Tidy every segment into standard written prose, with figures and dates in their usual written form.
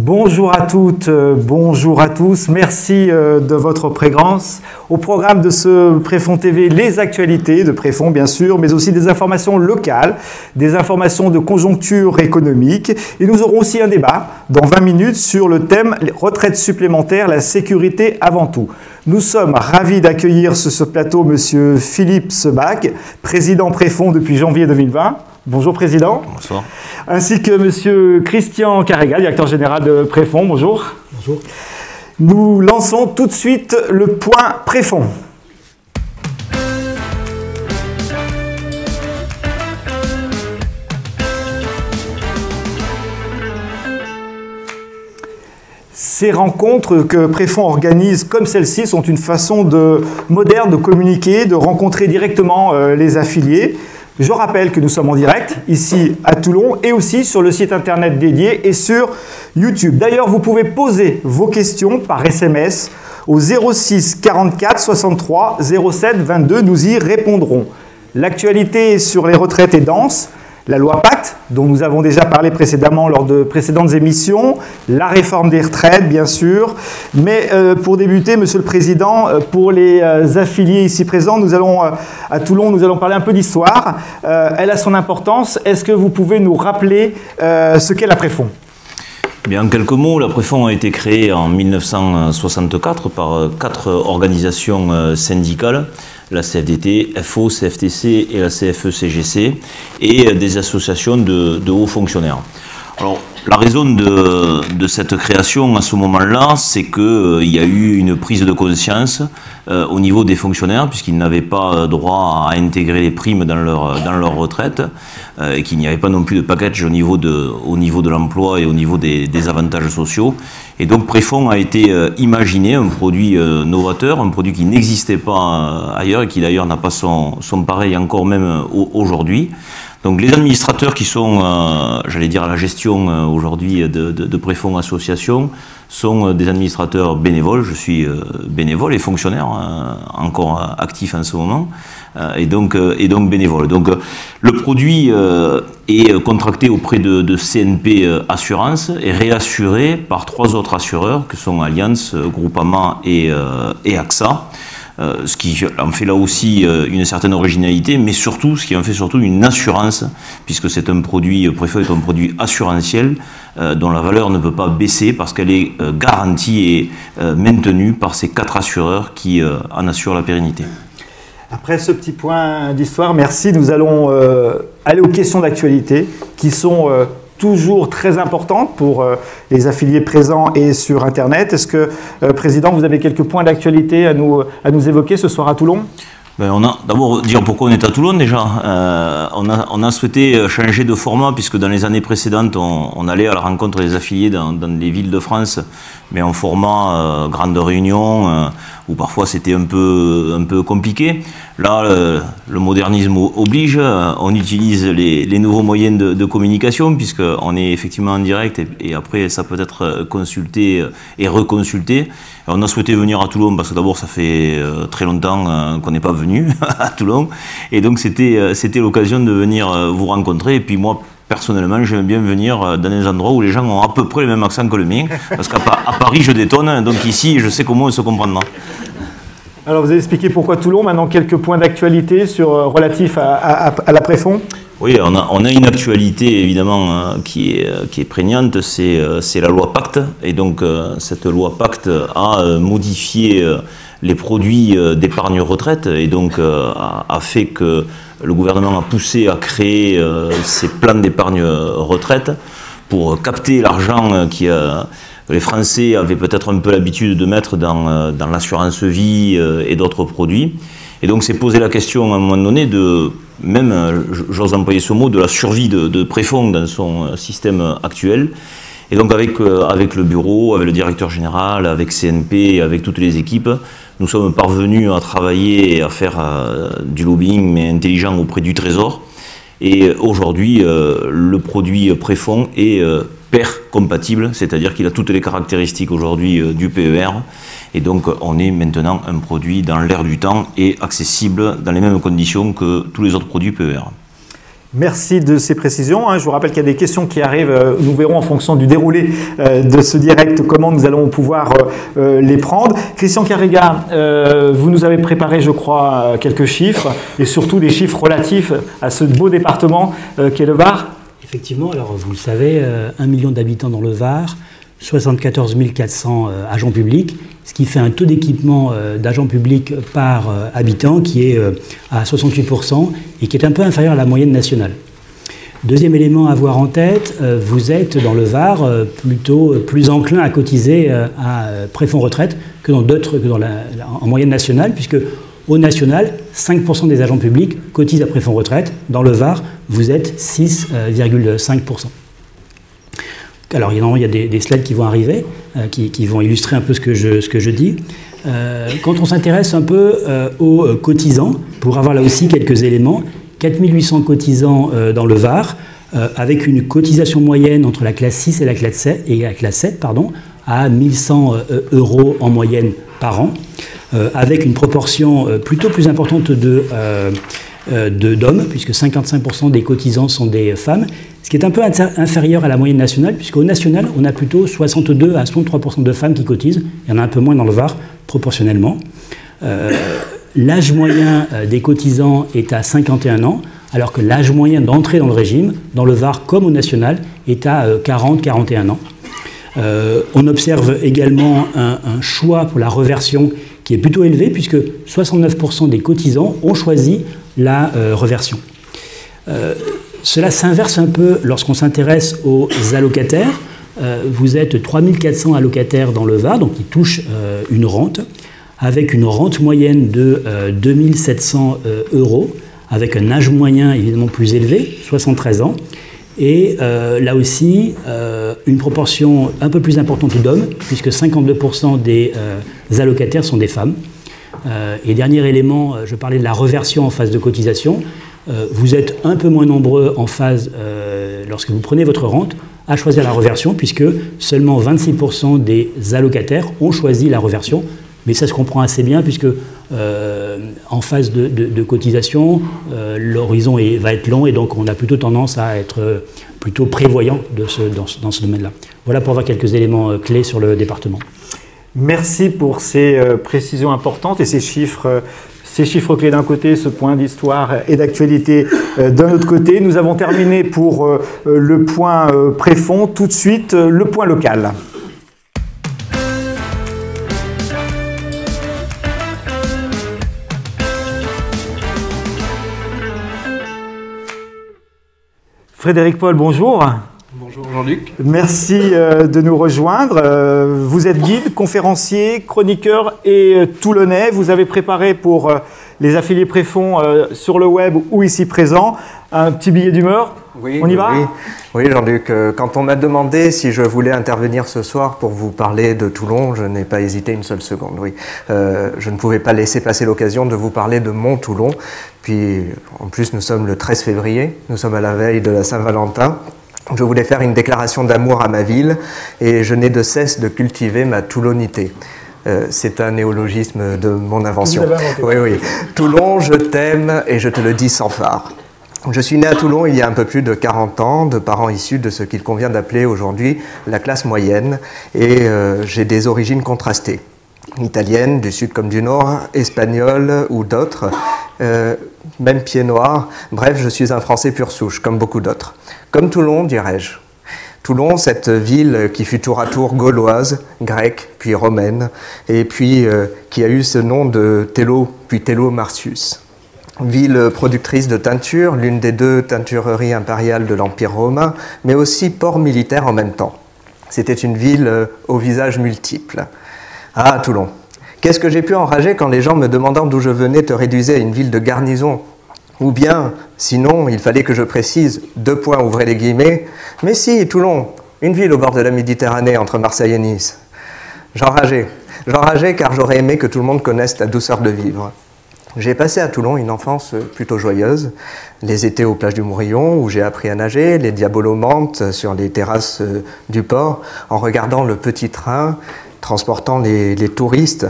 Bonjour à toutes, bonjour à tous. Merci de votre présence. Au programme de ce Préfond TV, les actualités de Préfond, bien sûr, mais aussi des informations locales, des informations de conjoncture économique. Et nous aurons aussi un débat dans 20 minutes sur le thème « Retraite supplémentaire, la sécurité avant tout ». Nous sommes ravis d'accueillir sur ce plateau M. Philippe Sebag, président Préfond depuis janvier 2020. Bonjour Président. Bonsoir. Ainsi que M. Christian Carrega, directeur général de Préfond. Bonjour. Bonjour. Nous lançons tout de suite le point Préfond. Ces rencontres que Préfond organise comme celle-ci sont une façon moderne de communiquer, de rencontrer directement les affiliés. Je rappelle que nous sommes en direct, ici à Toulon, et aussi sur le site internet dédié et sur YouTube. D'ailleurs, vous pouvez poser vos questions par SMS au 06 44 63 07 22. Nous y répondrons. L'actualité sur les retraites est dense. La loi Pacte, dont nous avons déjà parlé précédemment lors de précédentes émissions, la réforme des retraites, bien sûr. Mais pour débuter, Monsieur le Président, pour les affiliés ici présents, nous allons à Toulon, nous allons parler un peu d'histoire. Elle a son importance. Est-ce que vous pouvez nous rappeler ce qu'est la Préfond ? Bien, en quelques mots, la Préfond a été créée en 1964 par 4 organisations syndicales, la CFDT, FO, CFTC et la CFE-CGC, et des associations de hauts fonctionnaires. Alors, la raison de cette création à ce moment-là, c'est qu'il y a eu une prise de conscience au niveau des fonctionnaires, puisqu'ils n'avaient pas droit à intégrer les primes dans leur retraite, et qu'il n'y avait pas non plus de package au niveau de l'emploi et au niveau des avantages sociaux. Et donc Préfond a été imaginé, un produit novateur, un produit qui n'existait pas ailleurs et qui d'ailleurs n'a pas son pareil encore même aujourd'hui. Donc les administrateurs qui sont, j'allais dire, à la gestion aujourd'hui de Préfond Association sont des administrateurs bénévoles. Je suis bénévole et fonctionnaire, encore actif en ce moment, et donc bénévole. Donc le produit est contracté auprès de CNP Assurance et réassuré par 3 autres assureurs que sont Allianz, Groupama et AXA. Ce qui en fait là aussi une certaine originalité, mais surtout, ce qui en fait surtout une assurance, puisque c'est un produit, Préfond est un produit assurantiel dont la valeur ne peut pas baisser parce qu'elle est garantie et maintenue par ces 4 assureurs qui en assurent la pérennité. Après ce petit point d'histoire, merci. Nous allons aller aux questions d'actualité qui sont toujours très importante pour les affiliés présents et sur Internet. Est-ce que, Président, vous avez quelques points d'actualité à nous évoquer ce soir à Toulon ? On a d'abord dire pourquoi on est à Toulon déjà. On a souhaité changer de format puisque dans les années précédentes, on allait à la rencontre des affiliés dans les villes de France, mais en format grande réunion, où parfois c'était un peu compliqué. Là, le modernisme oblige, on utilise les nouveaux moyens de communication puisqu'on est effectivement en direct et après ça peut être consulté et reconsulté. Alors, on a souhaité venir à Toulon parce que d'abord ça fait très longtemps qu'on n'est pas venu à Toulon et donc c'était l'occasion de venir vous rencontrer et puis moi personnellement j'aime bien venir dans des endroits où les gens ont à peu près le même accent que le mien parce qu'à Paris je détonne donc ici je sais comment on se comprendra. Alors vous avez expliqué pourquoi Toulon, maintenant quelques points d'actualité relatifs à la Préfond. Oui, on a une actualité évidemment qui est prégnante, c'est la loi Pacte. Et donc cette loi Pacte a modifié les produits d'épargne retraite et donc a fait que le gouvernement a poussé à créer ces plans d'épargne retraite pour capter l'argent les Français avaient peut-être un peu l'habitude de mettre dans l'assurance vie et d'autres produits. Et donc c'est posé la question à un moment donné même, j'ose employer ce mot, de la survie de Préfond dans son système actuel. Et donc avec le bureau, avec le directeur général, avec CNP, avec toutes les équipes, nous sommes parvenus à travailler et à faire du lobbying mais intelligent auprès du Trésor. Et aujourd'hui, le produit Préfond est PER compatible, c'est-à-dire qu'il a toutes les caractéristiques aujourd'hui du PER. Et donc on est maintenant un produit dans l'air du temps et accessible dans les mêmes conditions que tous les autres produits PER. Merci de ces précisions. Je vous rappelle qu'il y a des questions qui arrivent. Nous verrons en fonction du déroulé de ce direct comment nous allons pouvoir les prendre. Christian Carrega, vous nous avez préparé, je crois, quelques chiffres et surtout des chiffres relatifs à ce beau département qu'est le Var. Effectivement, alors vous le savez, 1 million d'habitants dans le Var, 74 400 agents publics, ce qui fait un taux d'équipement d'agents publics par habitant qui est à 68% et qui est un peu inférieur à la moyenne nationale. Deuxième élément à avoir en tête, vous êtes dans le Var plutôt plus enclin à cotiser à préfonds retraite que dans d'autres, en moyenne nationale, puisque au national, 5% des agents publics cotisent à préfonds retraite. Dans le Var, vous êtes 6,5%. Alors, il y a des slides qui vont arriver, qui vont illustrer un peu ce que je dis. Quand on s'intéresse un peu aux cotisants, pour avoir là aussi quelques éléments, 4800 cotisants dans le Var, avec une cotisation moyenne entre la classe 6 et la classe 7, à 1100 € en moyenne par an, avec une proportion plutôt plus importante d'hommes, puisque 55% des cotisants sont des femmes, ce qui est un peu inférieur à la moyenne nationale, puisqu'au national, on a plutôt 62 à 63% de femmes qui cotisent. Il y en a un peu moins dans le Var, proportionnellement. L'âge moyen des cotisants est à 51 ans, alors que l'âge moyen d'entrée dans le régime, dans le Var comme au national, est à 40-41 ans. On observe également un choix pour la reversion qui est plutôt élevé, puisque 69% des cotisants ont choisi la reversion. Cela s'inverse un peu lorsqu'on s'intéresse aux allocataires. Vous êtes 3400 allocataires dans le Var, donc qui touchent une rente, avec une rente moyenne de 2700 €, avec un âge moyen évidemment plus élevé, 73 ans, et là aussi une proportion un peu plus importante d'hommes, puisque 52% des allocataires sont des femmes. Et dernier élément, je parlais de la reversion en phase de cotisation. Vous êtes un peu moins nombreux en phase, lorsque vous prenez votre rente, à choisir la reversion, puisque seulement 26% des allocataires ont choisi la reversion. Mais ça se comprend assez bien, puisque en phase de cotisation, l'horizon va être long, et donc on a plutôt tendance à être plutôt prévoyant dans ce domaine-là. Voilà pour avoir quelques éléments clés sur le département. Merci pour ces précisions importantes et ces chiffres clés d'un côté, ce point d'histoire et d'actualité d'un autre côté. Nous avons terminé pour le point préfonds. Tout de suite, le point local. Frédéric Paul, bonjour. Bonjour Jean-Luc. Merci de nous rejoindre. Vous êtes guide, conférencier, chroniqueur et toulonnais. Vous avez préparé pour les affiliés préfonds sur le web ou ici présents un petit billet d'humeur. Oui, on y va? Oui Jean-Luc. Quand on m'a demandé si je voulais intervenir ce soir pour vous parler de Toulon, je n'ai pas hésité une seule seconde. Oui, je ne pouvais pas laisser passer l'occasion de vous parler de mon Toulon. Puis en plus, nous sommes le 13 février, nous sommes à la veille de la Saint-Valentin. Je voulais faire une déclaration d'amour à ma ville et je n'ai de cesse de cultiver ma toulonnité. C'est un néologisme de mon invention. Oui, oui. Toulon, je t'aime et je te le dis sans phare. Je suis né à Toulon il y a un peu plus de 40 ans, de parents issus de ce qu'il convient d'appeler aujourd'hui la classe moyenne, et j'ai des origines contrastées. Italienne, du sud comme du nord, espagnole ou d'autres, même pied noir. Bref, je suis un Français pur souche, comme beaucoup d'autres. Comme Toulon, dirais-je. Toulon, cette ville qui fut tour à tour gauloise, grecque, puis romaine, et puis qui a eu ce nom de Tello, puis Tello Marcius. Ville productrice de teinture, l'une des 2 teintureries impériales de l'Empire romain, mais aussi port militaire en même temps. C'était une ville au visage multiple. Ah, Toulon. Qu'est-ce que j'ai pu enrager quand les gens me demandant d'où je venais te réduisaient à une ville de garnison? Ou bien, sinon, il fallait que je précise, 2 points, ouvrez les guillemets, mais si, Toulon, une ville au bord de la Méditerranée entre Marseille et Nice. J'enrageais car j'aurais aimé que tout le monde connaisse la douceur de vivre. J'ai passé à Toulon une enfance plutôt joyeuse, les étés aux plages du Mourillon où j'ai appris à nager, les diabolomantes sur les terrasses du port en regardant le petit train transportant les touristes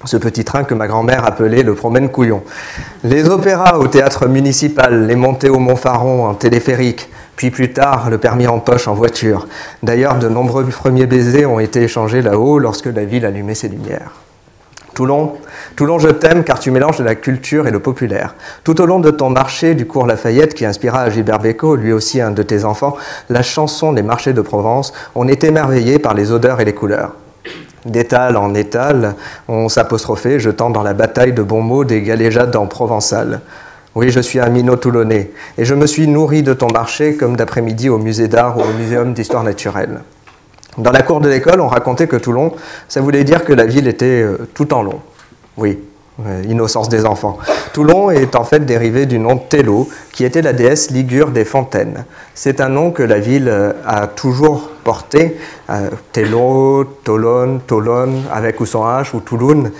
ce petit train que ma grand-mère appelait le promène-couillon. Les opéras au théâtre municipal, les montées au Montfaron en téléphérique, puis plus tard le permis en poche en voiture. D'ailleurs, de nombreux premiers baisers ont été échangés là-haut lorsque la ville allumait ses lumières. Toulon, je t'aime car tu mélanges de la culture et le populaire. Tout au long de ton marché du cours Lafayette qui inspira à Gilbert Bécaud, lui aussi un de tes enfants, la chanson des marchés de Provence, on est émerveillé par les odeurs et les couleurs. D'étal en étal, on s'apostrophait, jetant dans la bataille de bons mots des galéjades en provençal. Oui, je suis un minot toulonnais, et je me suis nourri de ton marché comme d'après-midi au musée d'art ou au muséum d'histoire naturelle. Dans la cour de l'école, on racontait que Toulon, ça voulait dire que la ville était tout en long. Oui, innocence des enfants. Toulon est en fait dérivé du nom Télo, qui était la déesse ligure des fontaines. C'est un nom que la ville a toujours porté, Télo, Tolone, Tolone, avec ou sans H, ou Touloun,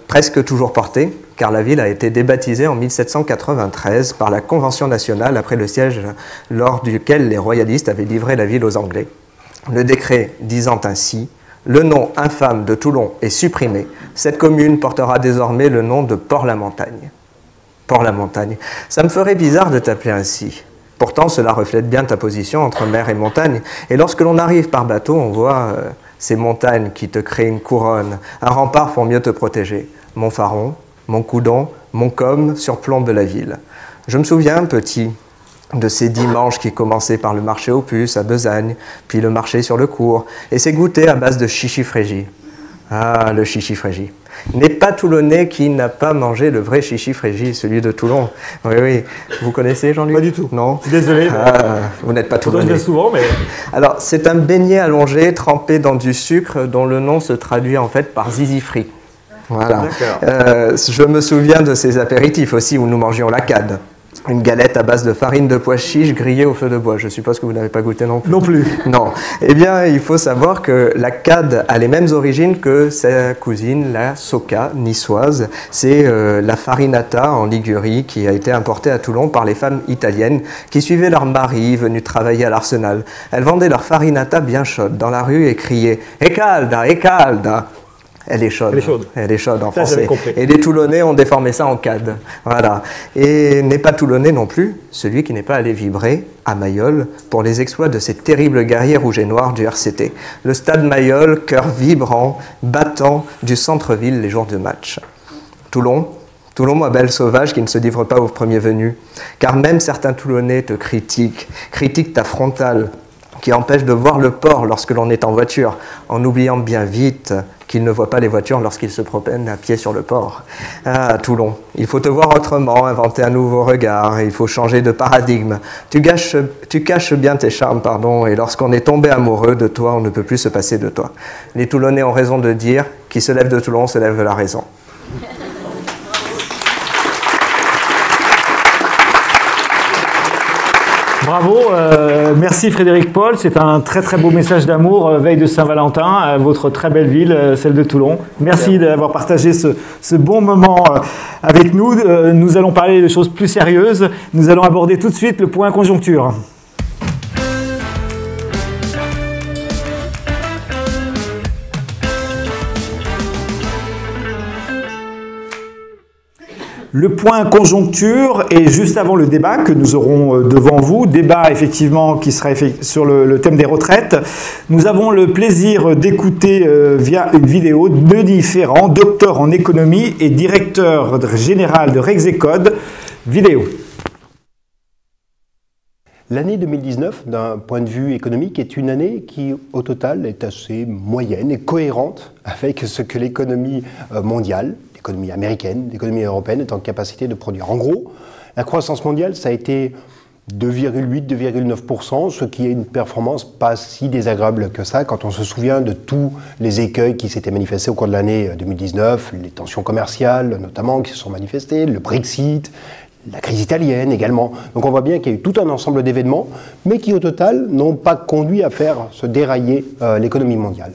presque toujours porté, car la ville a été débaptisée en 1793 par la Convention nationale après le siège lors duquel les royalistes avaient livré la ville aux Anglais. Le décret disant ainsi « Le nom infâme de Toulon est supprimé. Cette commune portera désormais le nom de Port-la-Montagne. » Port-la-Montagne. Ça me ferait bizarre de t'appeler ainsi. Pourtant, cela reflète bien ta position entre mer et montagne. Et lorsque l'on arrive par bateau, on voit ces montagnes qui te créent une couronne, un rempart pour mieux te protéger. Montfaron, Montcoudon, Montcombe surplombent la ville. Je me souviens, petit, de ces dimanches qui commençaient par le marché aux puces à Besagne, puis le marché sur le cours, et ces goûters à base de chichi frégi. Ah, le chichi frégi. Il n'est pas toulonnais qui n'a pas mangé le vrai chichi frégi, celui de Toulon. Oui, oui. Vous connaissez, Jean-Luc? Pas du tout. Non. Désolé. Vous n'êtes pas toulonnais. Je le souvent, mais... Alors, c'est un beignet allongé, trempé dans du sucre, dont le nom se traduit en fait par zizi frit. Voilà. Je me souviens de ces apéritifs aussi où nous mangions la cade. Une galette à base de farine de pois chiche grillée au feu de bois. Je suppose que vous n'avez pas goûté non plus. Non plus. Non. Eh bien, il faut savoir que la cade a les mêmes origines que sa cousine, la soca niçoise. C'est la farinata en Ligurie qui a été importée à Toulon par les femmes italiennes qui suivaient leur mari venus travailler à l'arsenal. Elles vendaient leur farinata bien chaude dans la rue et criaient « E calda, e calda !» Elle est chaude. Elle est chaude. Elle est chaude en français. Et les Toulonnais ont déformé ça en cade. Voilà. Et n'est pas Toulonnais non plus celui qui n'est pas allé vibrer à Mayol pour les exploits de ces terribles guerriers rouges et noirs du RCT. Le stade Mayol, cœur vibrant, battant du centre-ville les jours de match. Toulon, ma belle sauvage qui ne se livre pas aux premiers venus. Car même certains Toulonnais te critiquent ta frontale, qui empêche de voir le port lorsque l'on est en voiture, en oubliant bien vite qu'ils ne voient pas les voitures lorsqu'ils se promènent à pied sur le port. Ah, Toulon, il faut te voir autrement, inventer un nouveau regard, il faut changer de paradigme. Tu caches bien tes charmes, et lorsqu'on est tombé amoureux de toi, on ne peut plus se passer de toi. Les Toulonnais ont raison de dire, qui se lève de Toulon se lève de la raison. Bravo, merci Frédéric Paul, c'est un très très beau message d'amour, veille de Saint-Valentin, à votre très belle ville, celle de Toulon. Merci d'avoir partagé ce bon moment avec nous. Nous allons parler de choses plus sérieuses, nous allons aborder tout de suite le point conjoncture. Le point conjoncture est juste avant le débat que nous aurons devant vous. Débat effectivement qui sera sur le thème des retraites. Nous avons le plaisir d'écouter via une vidéo Denis Ferrand, docteur en économie et directeur général de Rexecode. Vidéo. L'année 2019, d'un point de vue économique, est une année qui, au total, est assez moyenne et cohérente avec ce que l'économie mondiale, l'économie américaine, l'économie européenne est en capacité de produire. En gros, la croissance mondiale, ça a été 2,8-2,9%, ce qui est une performance pas si désagréable que ça quand on se souvient de tous les écueils qui s'étaient manifestés au cours de l'année 2019, les tensions commerciales notamment qui se sont manifestées, le Brexit, la crise italienne également. Donc on voit bien qu'il y a eu tout un ensemble d'événements, mais qui au total n'ont pas conduit à faire se dérailler l'économie mondiale.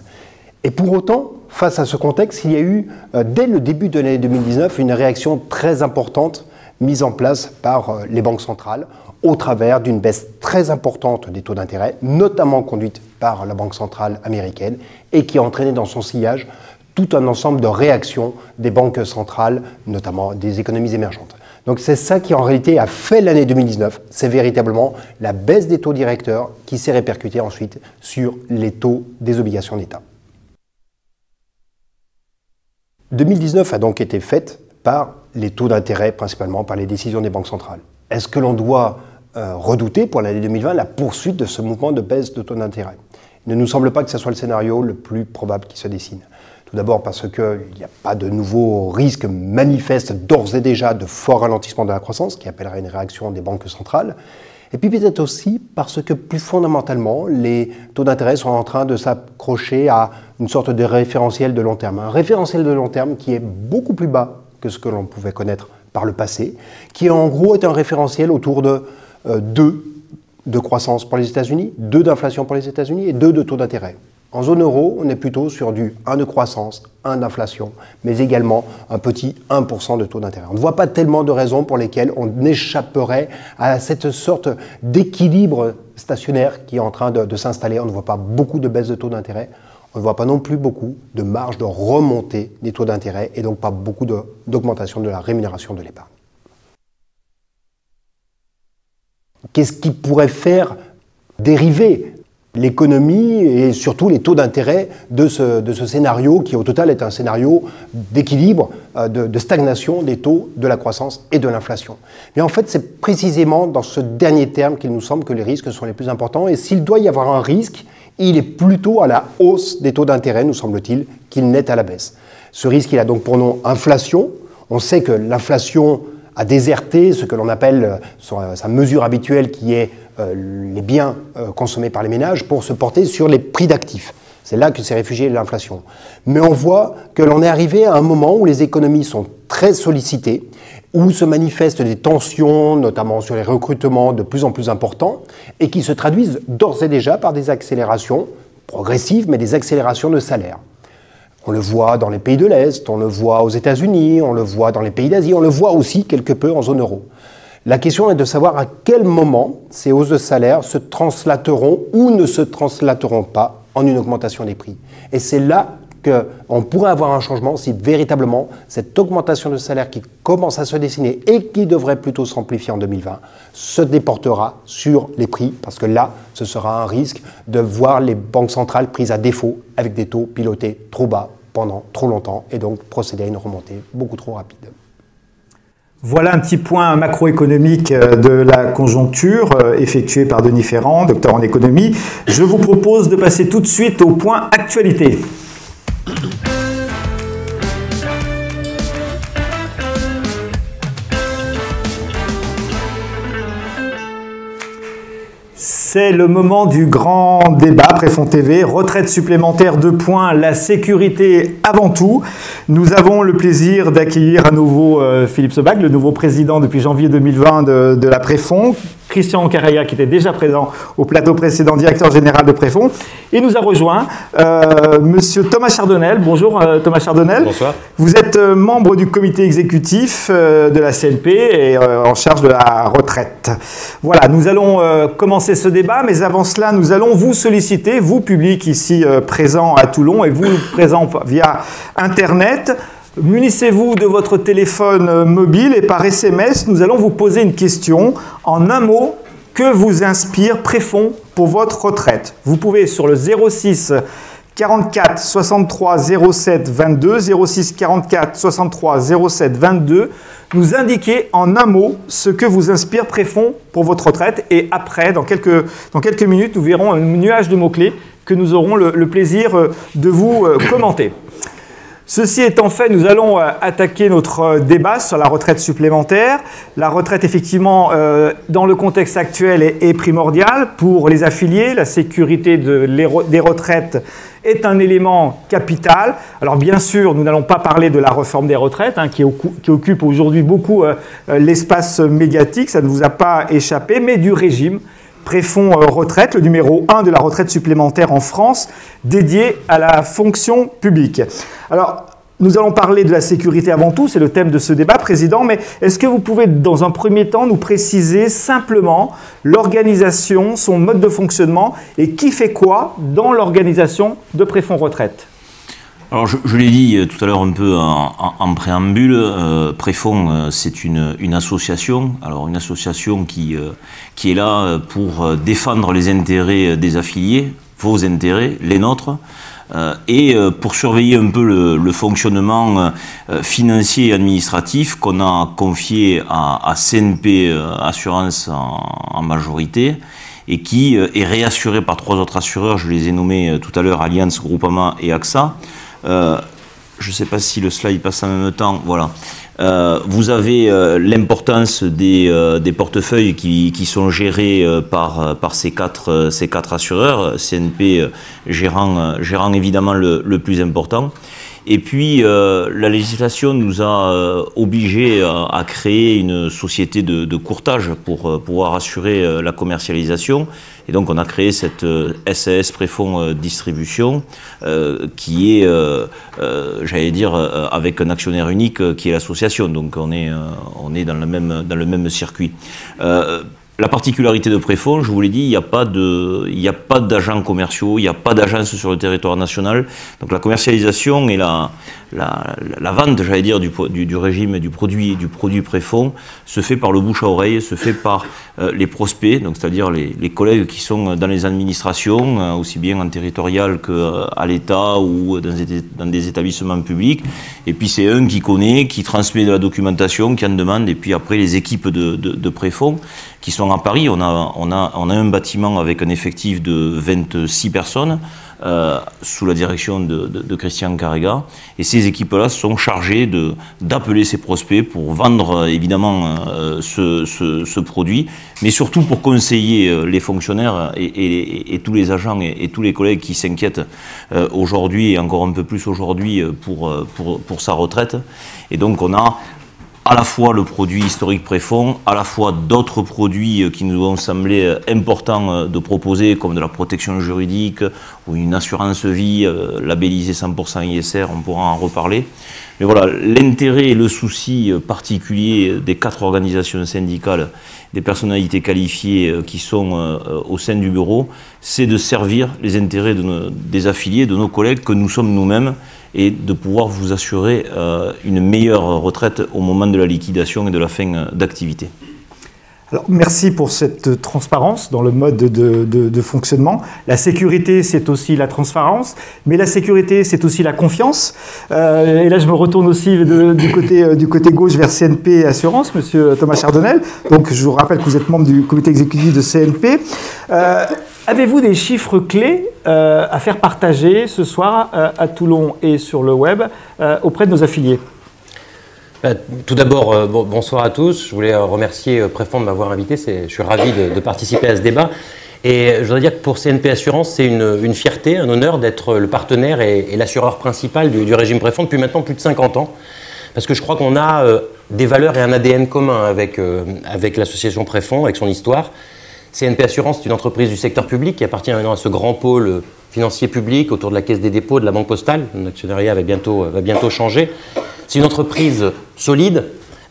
Et pour autant, face à ce contexte, il y a eu, dès le début de l'année 2019, une réaction très importante mise en place par les banques centrales au travers d'une baisse très importante des taux d'intérêt, notamment conduite par la Banque centrale américaine, et qui a entraîné dans son sillage tout un ensemble de réactions des banques centrales, notamment des économies émergentes. Donc c'est ça qui en réalité a fait l'année 2019, c'est véritablement la baisse des taux directeurs qui s'est répercutée ensuite sur les taux des obligations d'État. 2019 a donc été faite par les taux d'intérêt, principalement par les décisions des banques centrales. Est-ce que l'on doit redouter pour l'année 2020 la poursuite de ce mouvement de baisse de taux d'intérêt? Il ne nous semble pas que ce soit le scénario le plus probable qui se dessine. Tout d'abord parce qu'il n'y a pas de nouveaux risques manifestes d'ores et déjà de fort ralentissement de la croissance qui appellerait une réaction des banques centrales. Et puis peut-être aussi parce que plus fondamentalement, les taux d'intérêt sont en train de s'accrocher à une sorte de référentiel de long terme. Un référentiel de long terme qui est beaucoup plus bas que ce que l'on pouvait connaître par le passé, qui en gros est un référentiel autour de 2 de croissance pour les États-Unis, 2 d'inflation pour les États-Unis et 2 de taux d'intérêt. En zone euro, on est plutôt sur du 1 de croissance, 1 d'inflation, mais également un petit 1% de taux d'intérêt. On ne voit pas tellement de raisons pour lesquelles on échapperait à cette sorte d'équilibre stationnaire qui est en train de s'installer. On ne voit pas beaucoup de baisse de taux d'intérêt. On ne voit pas non plus beaucoup de marge de remontée des taux d'intérêt et donc pas beaucoup d'augmentation de la rémunération de l'épargne. Qu'est-ce qui pourrait faire dériver l'économie et surtout les taux d'intérêt de ce scénario qui au total est un scénario d'équilibre, de stagnation des taux de la croissance et de l'inflation? Mais en fait, c'est précisément dans ce dernier terme qu'il nous semble que les risques sont les plus importants. Et s'il doit y avoir un risque, il est plutôt à la hausse des taux d'intérêt, nous semble-t-il, qu'il n'est à la baisse. Ce risque, il a donc pour nom inflation. On sait que l'inflation a déserté ce que l'on appelle sa mesure habituelle qui est les biens consommés par les ménages pour se porter sur les prix d'actifs. C'est là que s'est réfugiée l'inflation. Mais on voit que l'on est arrivé à un moment où les économies sont très sollicitées, où se manifestent des tensions, notamment sur les recrutements de plus en plus importants, et qui se traduisent d'ores et déjà par des accélérations progressives, mais des accélérations de salaires. On le voit dans les pays de l'Est, on le voit aux États-Unis, on le voit dans les pays d'Asie, on le voit aussi quelque peu en zone euro. La question est de savoir à quel moment ces hausses de salaire se translateront ou ne se translateront pas en une augmentation des prix. Et c'est là qu'on pourrait avoir un changement si véritablement cette augmentation de salaire qui commence à se dessiner et qui devrait plutôt s'amplifier en 2020 se déportera sur les prix, parce que là, ce sera un risque de voir les banques centrales prises à défaut avec des taux pilotés trop bas pendant trop longtemps et donc procéder à une remontée beaucoup trop rapide. Voilà un petit point macroéconomique de la conjoncture effectué par Denis Ferrand, docteur en économie. Je vous propose de passer tout de suite au point actualité. C'est le moment du grand débat Préfond TV, retraite supplémentaire 2 points, la sécurité avant tout. Nous avons le plaisir d'accueillir à nouveau Philippe Sebag, le nouveau président depuis janvier 2020 de la Préfond. Christian Caraya, qui était déjà présent au plateau précédent, directeur général de Préfond. Et nous a rejoint monsieur Thomas Chardonnel. Bonjour Thomas Chardonnel. Bonsoir. Vous êtes membre du comité exécutif de la CNP et en charge de la retraite. Voilà, nous allons commencer ce débat, mais avant cela, nous allons vous solliciter, vous public ici présent à Toulon et vous présent via Internet. Munissez-vous de votre téléphone mobile et par SMS, nous allons vous poser une question. En un mot, que vous inspire Préfond pour votre retraite? Vous pouvez sur le 06 44 63 07 22, 06 44 63 07 22, nous indiquer en un mot ce que vous inspire Préfond pour votre retraite. Et après, dans quelques minutes, nous verrons un nuage de mots-clés que nous aurons le plaisir de vous commenter. Ceci étant fait, nous allons attaquer notre débat sur la retraite supplémentaire. La retraite, effectivement, dans le contexte actuel, est primordiale pour les affiliés. La sécurité des retraites est un élément capital. Alors bien sûr, nous n'allons pas parler de la réforme des retraites, qui occupe aujourd'hui beaucoup l'espace médiatique, ça ne vous a pas échappé, mais du régime Préfond retraite, le numéro 1 de la retraite supplémentaire en France, dédié à la fonction publique. Alors, nous allons parler de la sécurité avant tout, c'est le thème de ce débat, Président, mais est-ce que vous pouvez, dans un premier temps, nous préciser simplement l'organisation, son mode de fonctionnement et qui fait quoi dans l'organisation de Préfond retraite? Alors je l'ai dit tout à l'heure un peu en préambule, Préfonds c'est une association, alors une association qui est là pour défendre les intérêts des affiliés, vos intérêts, les nôtres, et pour surveiller un peu le fonctionnement financier et administratif qu'on a confié à CNP Assurance en majorité, et qui est réassuré par 3 autres assureurs, je les ai nommés tout à l'heure, Allianz, Groupama et AXA. Je ne sais pas si le slide passe en même temps, voilà. Vous avez l'importance des portefeuilles qui sont gérés par ces quatre assureurs, CNP gérant évidemment le plus important. Et puis la législation nous a obligés à créer une société de courtage pour pouvoir assurer la commercialisation. Et donc on a créé cette SAS Préfonds Distribution qui est, j'allais dire, avec un actionnaire unique qui est l'association. Donc on est dans le même circuit. La particularité de Préfonds, je vous l'ai dit, il n'y a pas d'agents commerciaux, il n'y a pas d'agence sur le territoire national. Donc la commercialisation et la vente, j'allais dire, du régime du produit Préfonds se fait par le bouche à oreille, se fait par les prospects, donc c'est-à-dire les collègues qui sont dans les administrations, aussi bien en territorial qu'à l'État ou dans des établissements publics. Et puis c'est un qui connaît, qui transmet de la documentation, qui en demande, et puis après les équipes de Préfonds qui sont à Paris. On a un bâtiment avec un effectif de 26 personnes sous la direction de Christian Carrega. Et ces équipes-là sont chargées d'appeler ces prospects pour vendre évidemment ce produit, mais surtout pour conseiller les fonctionnaires et tous les agents et tous les collègues qui s'inquiètent aujourd'hui, et encore un peu plus aujourd'hui, pour sa retraite. Et donc on a à la fois le produit historique Préfonds, à la fois d'autres produits qui nous ont semblé importants de proposer, comme de la protection juridique ou une assurance vie labellisée 100% ISR, on pourra en reparler. Mais voilà, l'intérêt et le souci particulier des 4 organisations syndicales, des personnalités qualifiées qui sont au sein du bureau, c'est de servir les intérêts des affiliés, de nos collègues que nous sommes nous-mêmes, et de pouvoir vous assurer une meilleure retraite au moment de la liquidation et de la fin d'activité. Alors, merci pour cette transparence dans le mode de fonctionnement. La sécurité, c'est aussi la transparence, mais la sécurité, c'est aussi la confiance. Et là, je me retourne aussi du côté gauche vers CNP Assurance, Monsieur Thomas Chardonnel. Donc, je vous rappelle que vous êtes membre du comité exécutif de CNP. Avez-vous des chiffres clés à faire partager ce soir à Toulon et sur le web auprès de nos affiliés? Tout d'abord, bonsoir à tous. Je voulais remercier Préfonds de m'avoir invité. Je suis ravi de participer à ce débat. Et je voudrais dire que pour CNP Assurance, c'est une fierté, un honneur d'être le partenaire et l'assureur principal du régime Préfonds depuis maintenant plus de 50 ans. Parce que je crois qu'on a des valeurs et un ADN commun avec l'association Préfonds, avec son histoire. CNP Assurance, c'est une entreprise du secteur public qui appartient maintenant à ce grand pôle financier public autour de la Caisse des dépôts, de la Banque Postale. L'actionnariat va bientôt changer. C'est une entreprise solide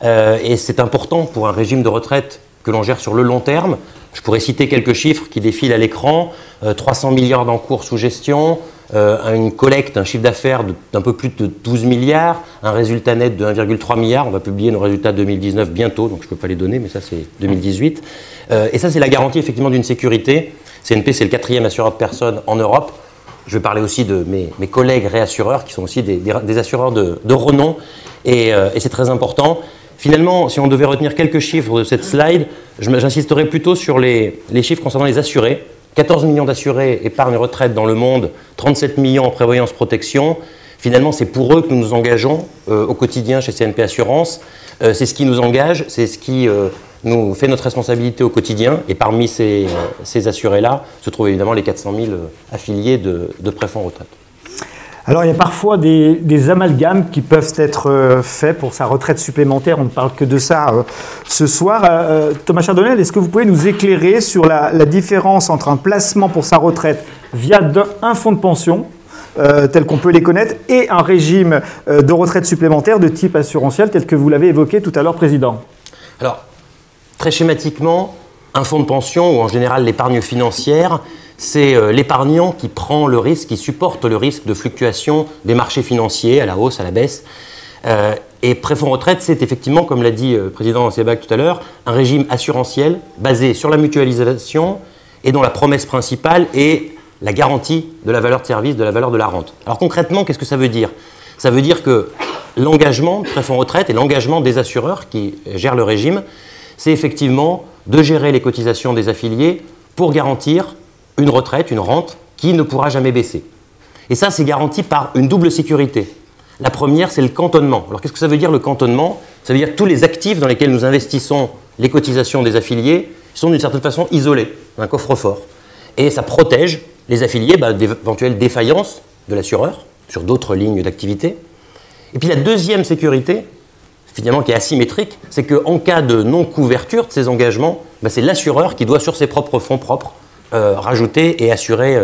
et c'est important pour un régime de retraite que l'on gère sur le long terme. Je pourrais citer quelques chiffres qui défilent à l'écran. 300 milliards d'encours sous gestion, une collecte, un chiffre d'affaires d'un peu plus de 12 milliards, un résultat net de 1,3 milliard. On va publier nos résultats 2019 bientôt, donc je ne peux pas les donner, mais ça c'est 2018. Et ça c'est la garantie effectivement d'une sécurité. CNP c'est le 4e assureur de personnes en Europe. Je vais parler aussi de mes collègues réassureurs qui sont aussi des assureurs de renom et c'est très important. Finalement, si on devait retenir quelques chiffres de cette slide, j'insisterai plutôt sur les chiffres concernant les assurés. 14 millions d'assurés épargne retraite dans le monde, 37 millions en prévoyance protection. Finalement, c'est pour eux que nous nous engageons au quotidien chez CNP Assurance. C'est ce qui nous engage, c'est ce qui nous fait notre responsabilité au quotidien. Et parmi ces assurés-là se trouvent évidemment les 400 000 affiliés de Préfonds Retraite. Alors, il y a parfois des amalgames qui peuvent être faits pour sa retraite supplémentaire. On ne parle que de ça ce soir. Thomas Chardonnel, est-ce que vous pouvez nous éclairer sur la différence entre un placement pour sa retraite via un fonds de pension, tel qu'on peut les connaître, et un régime de retraite supplémentaire de type assurantiel, tel que vous l'avez évoqué tout à l'heure, Président? Alors, très schématiquement, un fonds de pension, ou en général l'épargne financière, c'est l'épargnant qui prend le risque, qui supporte le risque de fluctuation des marchés financiers à la hausse, à la baisse. Et préfonds retraite, c'est effectivement, comme l'a dit le président Sebag tout à l'heure, un régime assurantiel basé sur la mutualisation et dont la promesse principale est la garantie de la valeur de service, de la valeur de la rente. Alors concrètement, qu'est-ce que ça veut dire? Ça veut dire que l'engagement de préfonds retraite et l'engagement des assureurs qui gèrent le régime, c'est effectivement de gérer les cotisations des affiliés pour garantir une retraite, une rente qui ne pourra jamais baisser. Et ça, c'est garanti par une double sécurité. La première, c'est le cantonnement. Alors qu'est-ce que ça veut dire le cantonnement? Ça veut dire que tous les actifs dans lesquels nous investissons les cotisations des affiliés sont d'une certaine façon isolés, d'un coffre-fort. Et ça protège les affiliés d'éventuelles défaillances de l'assureur sur d'autres lignes d'activité. Et puis la deuxième sécurité, finalement qui est asymétrique, c'est qu'en cas de non-couverture de ces engagements, c'est l'assureur qui doit sur ses propres fonds propres rajouter et assurer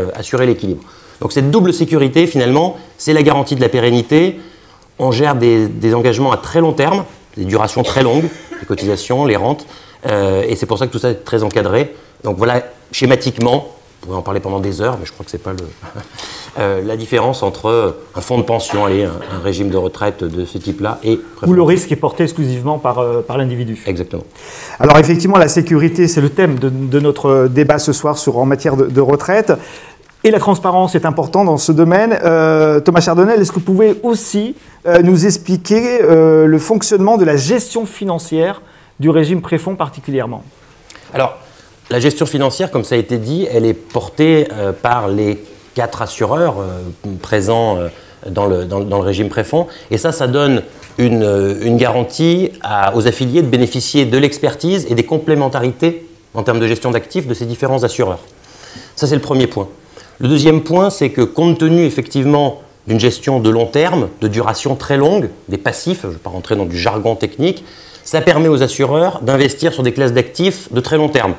l'équilibre. Donc cette double sécurité, finalement, c'est la garantie de la pérennité. On gère des engagements à très long terme, des durations très longues, les cotisations, les rentes, et c'est pour ça que tout ça est très encadré. Donc voilà, schématiquement, on pourrait en parler pendant des heures, mais je crois que ce n'est pas la différence entre un fonds de pension, un régime de retraite de ce type-là et... Où le risque est porté exclusivement par l'individu. Exactement. Alors effectivement, la sécurité, c'est le thème de notre débat ce soir en matière de retraite. Et la transparence est importante dans ce domaine. Thomas Chardonnel, est-ce que vous pouvez aussi nous expliquer le fonctionnement de la gestion financière du régime préfonds particulièrement? Alors, la gestion financière, comme ça a été dit, elle est portée par les 4 assureurs présents dans le régime préfonds. Et ça donne une garantie aux affiliés de bénéficier de l'expertise et des complémentarités en termes de gestion d'actifs de ces différents assureurs. Ça, c'est le premier point. Le deuxième point, c'est que compte tenu effectivement d'une gestion de long terme, de duration très longue, des passifs, je ne vais pas rentrer dans du jargon technique, ça permet aux assureurs d'investir sur des classes d'actifs de très long terme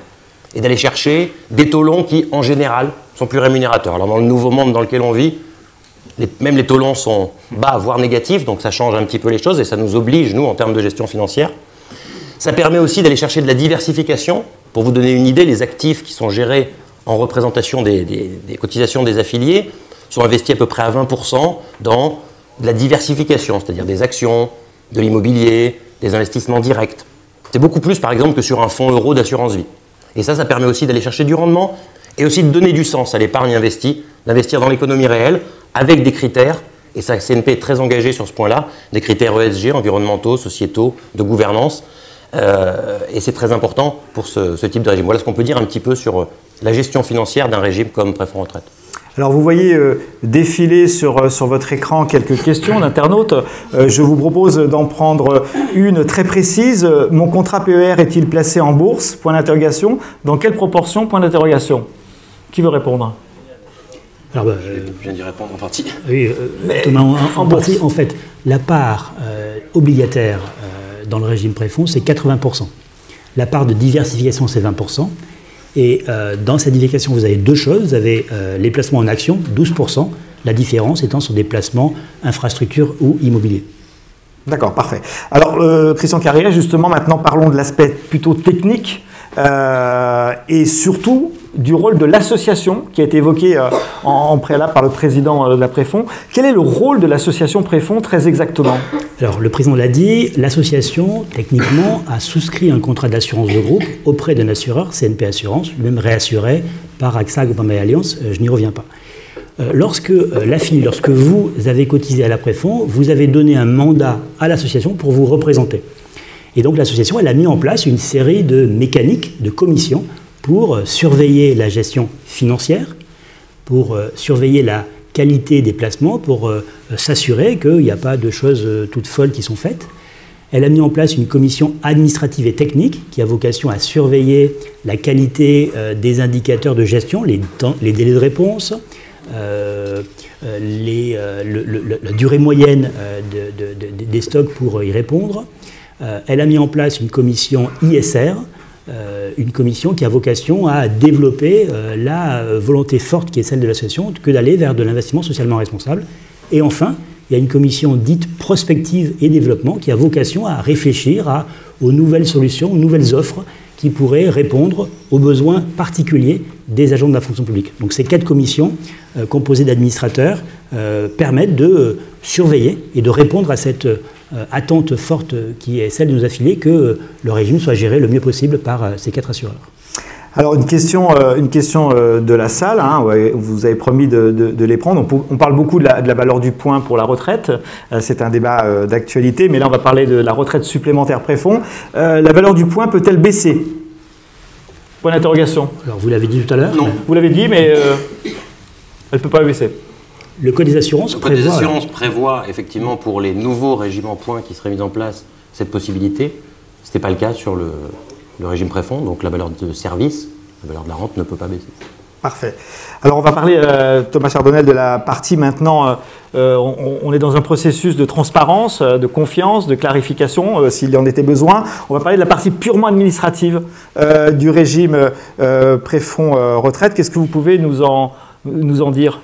et d'aller chercher des taux longs qui, en général, sont plus rémunérateurs. Alors dans le nouveau monde dans lequel on vit, même les taux longs sont bas, voire négatifs, donc ça change un petit peu les choses et ça nous oblige, nous, en termes de gestion financière. Ça permet aussi d'aller chercher de la diversification. Pour vous donner une idée, les actifs qui sont gérés en représentation des cotisations des affiliés sont investis à peu près à 20% dans de la diversification, c'est-à-dire des actions, de l'immobilier, des investissements directs. C'est beaucoup plus, par exemple, que sur un fonds euro d'assurance vie. Et ça permet aussi d'aller chercher du rendement et aussi de donner du sens à l'épargne investie, d'investir dans l'économie réelle avec des critères, et ça, CNP est très engagé sur ce point-là, des critères ESG, environnementaux, sociétaux, de gouvernance, et c'est très important pour ce type de régime. Voilà ce qu'on peut dire un petit peu sur la gestion financière d'un régime comme préfonds retraite. Alors vous voyez défiler sur votre écran quelques questions d'internautes. Je vous propose d'en prendre une très précise. Mon contrat PER est-il placé en bourse? Point d'interrogation. Dans quelle proportion? Point d'interrogation. Qui veut répondre? Alors, je viens d'y répondre en partie. Oui, Thomas, en partie, en fait, la part obligataire dans le régime préfonds, c'est 80%. La part de diversification, c'est 20%. Et dans cette diversification, vous avez deux choses. Vous avez les placements en actions, 12%. La différence étant sur des placements infrastructures ou immobiliers. D'accord, parfait. Alors, Christian Carrière, justement, maintenant, parlons de l'aspect plutôt technique et surtout du rôle de l'association qui a été évoqué en préalable par le président de la Préfonds. Quel est le rôle de l'association Préfonds très exactement? Alors, le président l'a dit, l'association, techniquement, a souscrit un contrat d'assurance de groupe auprès d'un assureur, CNP Assurance, lui-même réassuré par AXA, Groupama et Allianz, je n'y reviens pas. Lorsque vous avez cotisé à la Préfonds, vous avez donné un mandat à l'association pour vous représenter. Et donc l'association, elle a mis en place une série de mécaniques, de commissions, pour surveiller la gestion financière, pour surveiller la qualité des placements, pour s'assurer qu'il n'y a pas de choses toutes folles qui sont faites. Elle a mis en place une commission administrative et technique qui a vocation à surveiller la qualité des indicateurs de gestion, les délais de réponse, la durée moyenne des stocks pour y répondre. Elle a mis en place une commission ISR, une commission qui a vocation à développer la volonté forte qui est celle de l'association que d'aller vers de l'investissement socialement responsable. Et enfin, il y a une commission dite prospective et développement qui a vocation à réfléchir aux nouvelles solutions, aux nouvelles offres qui pourraient répondre aux besoins particuliers des agents de la fonction publique. Donc ces 4 commissions composées d'administrateurs permettent de surveiller et de répondre à cette attente forte qui est celle de nos affiliés que le régime soit géré le mieux possible par ces 4 assureurs. Alors une question de la salle, hein, vous avez promis de les prendre. On parle beaucoup de la valeur du point pour la retraite, c'est un débat d'actualité, mais là on va parler de la retraite supplémentaire préfonds. La valeur du point peut-elle baisser? Point d'interrogation. Alors vous l'avez dit tout à l'heure. Non, vous l'avez dit, mais elle ne peut pas baisser. Le Code des assurances prévoit effectivement pour les nouveaux régimes en points qui seraient mis en place cette possibilité. Ce n'était pas le cas sur le régime préfonds, donc la valeur de service, la valeur de la rente ne peut pas baisser. Parfait. Alors on va parler, Thomas Chardonnel, de la partie maintenant, on est dans un processus de transparence, de confiance, de clarification, s'il y en était besoin. On va parler de la partie purement administrative du régime préfonds retraite. Qu'est-ce que vous pouvez nous en dire?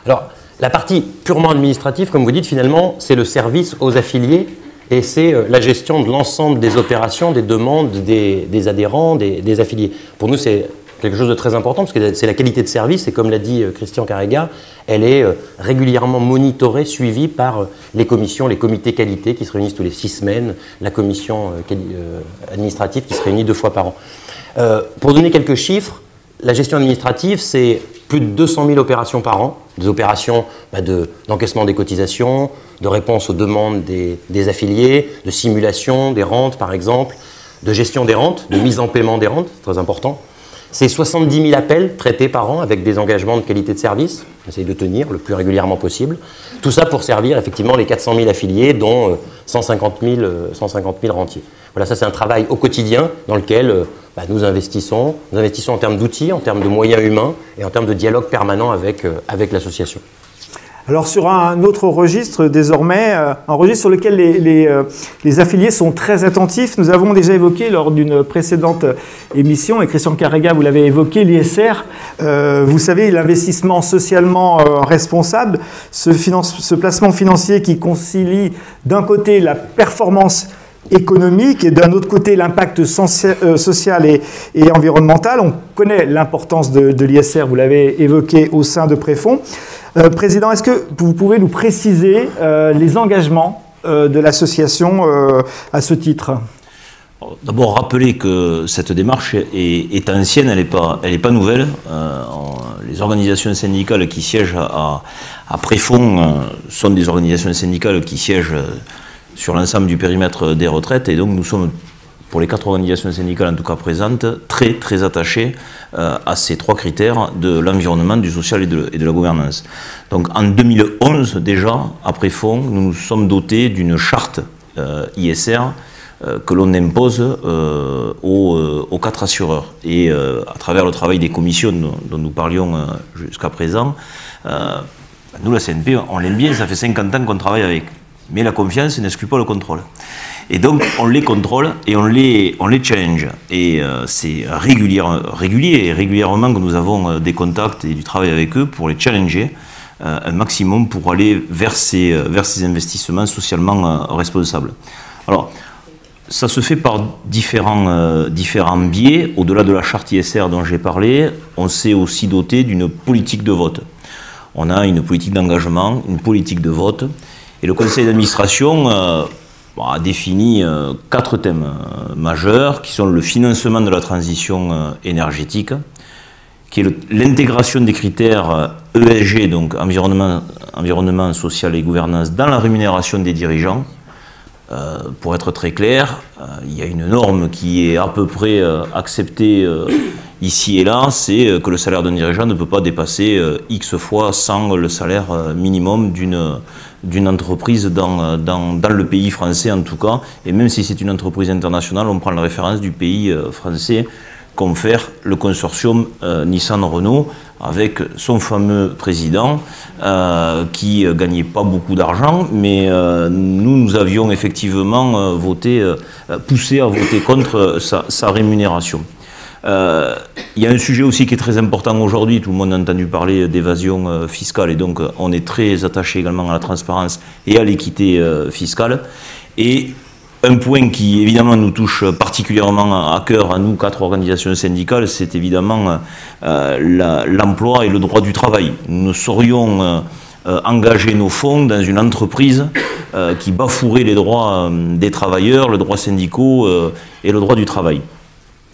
Alors, la partie purement administrative, comme vous dites, finalement, c'est le service aux affiliés et c'est la gestion de l'ensemble des opérations, des demandes des adhérents, des affiliés. Pour nous, c'est quelque chose de très important parce que c'est la qualité de service et comme l'a dit Christian Carrega, elle est régulièrement monitorée, suivie par les commissions, les comités qualité qui se réunissent tous les 6 semaines, la commission administrative qui se réunit 2 fois par an. Pour donner quelques chiffres, la gestion administrative, c'est plus de 200 000 opérations par an, des opérations d'encaissement des cotisations, de réponse aux demandes des affiliés, de simulation des rentes par exemple, de gestion des rentes, de mise en paiement des rentes, c'est très important. C'est 70 000 appels traités par an avec des engagements de qualité de service, on essaye de tenir le plus régulièrement possible. Tout ça pour servir effectivement les 400 000 affiliés, dont 150 000 rentiers. Voilà, ça c'est un travail au quotidien dans lequel nous investissons en termes d'outils, en termes de moyens humains et en termes de dialogue permanent avec l'association. Alors sur un autre registre désormais, un registre sur lequel les affiliés sont très attentifs, nous avons déjà évoqué lors d'une précédente émission, et Christian Carrega, vous l'avez évoqué, l'ISR, vous savez, l'investissement socialement responsable, ce placement financier qui concilie d'un côté la performance économique et d'un autre côté l'impact social et environnemental. On connaît l'importance de l'ISR, vous l'avez évoqué au sein de Préfonds. Président, est-ce que vous pouvez nous préciser les engagements de l'association à ce titre? D'abord, rappeler que cette démarche est ancienne, elle n'est pas nouvelle. Les organisations syndicales qui siègent à Préfonds sont des organisations syndicales qui siègent sur l'ensemble du périmètre des retraites, et donc nous sommes, pour les 4 organisations syndicales en tout cas présentes, très très attachés à ces 3 critères de l'environnement, du social et de la gouvernance. Donc en 2011 déjà, à Préfonds, nous nous sommes dotés d'une charte ISR que l'on impose aux 4 assureurs. Et à travers le travail des commissions dont nous parlions jusqu'à présent, nous la CNP, on l'aime bien, ça fait 50 ans qu'on travaille avec. Mais la confiance n'exclut pas le contrôle. Et donc, on les contrôle et on les challenge. Et c'est régulièrement que nous avons des contacts et du travail avec eux pour les challenger un maximum pour aller vers ces investissements socialement responsables. Alors, ça se fait par différents biais. Au-delà de la charte ISR dont j'ai parlé, on s'est aussi doté d'une politique de vote. On a une politique d'engagement, une politique de vote. Et le conseil d'administration a défini 4 thèmes majeurs qui sont le financement de la transition énergétique, qui est l'intégration des critères ESG, donc environnement, social et gouvernance, dans la rémunération des dirigeants. Pour être très clair, il y a une norme qui est à peu près acceptée ici et là, c'est que le salaire d'un dirigeant ne peut pas dépasser X fois 100 le salaire minimum d'une entreprise dans le pays français en tout cas, et même si c'est une entreprise internationale, on prend la référence du pays français confère le consortium Nissan-Renault avec son fameux président qui gagnait pas beaucoup d'argent, mais nous avions effectivement poussé à voter contre sa rémunération. Il y a un sujet aussi qui est très important aujourd'hui, tout le monde a entendu parler d'évasion fiscale et donc on est très attaché également à la transparence et à l'équité fiscale. Et Un point qui évidemment nous touche particulièrement à cœur, à nous 4 organisations syndicales, c'est évidemment l'emploi et le droit du travail. Nous ne saurions engager nos fonds dans une entreprise qui bafouerait les droits des travailleurs, les droits syndicaux et le droit du travail.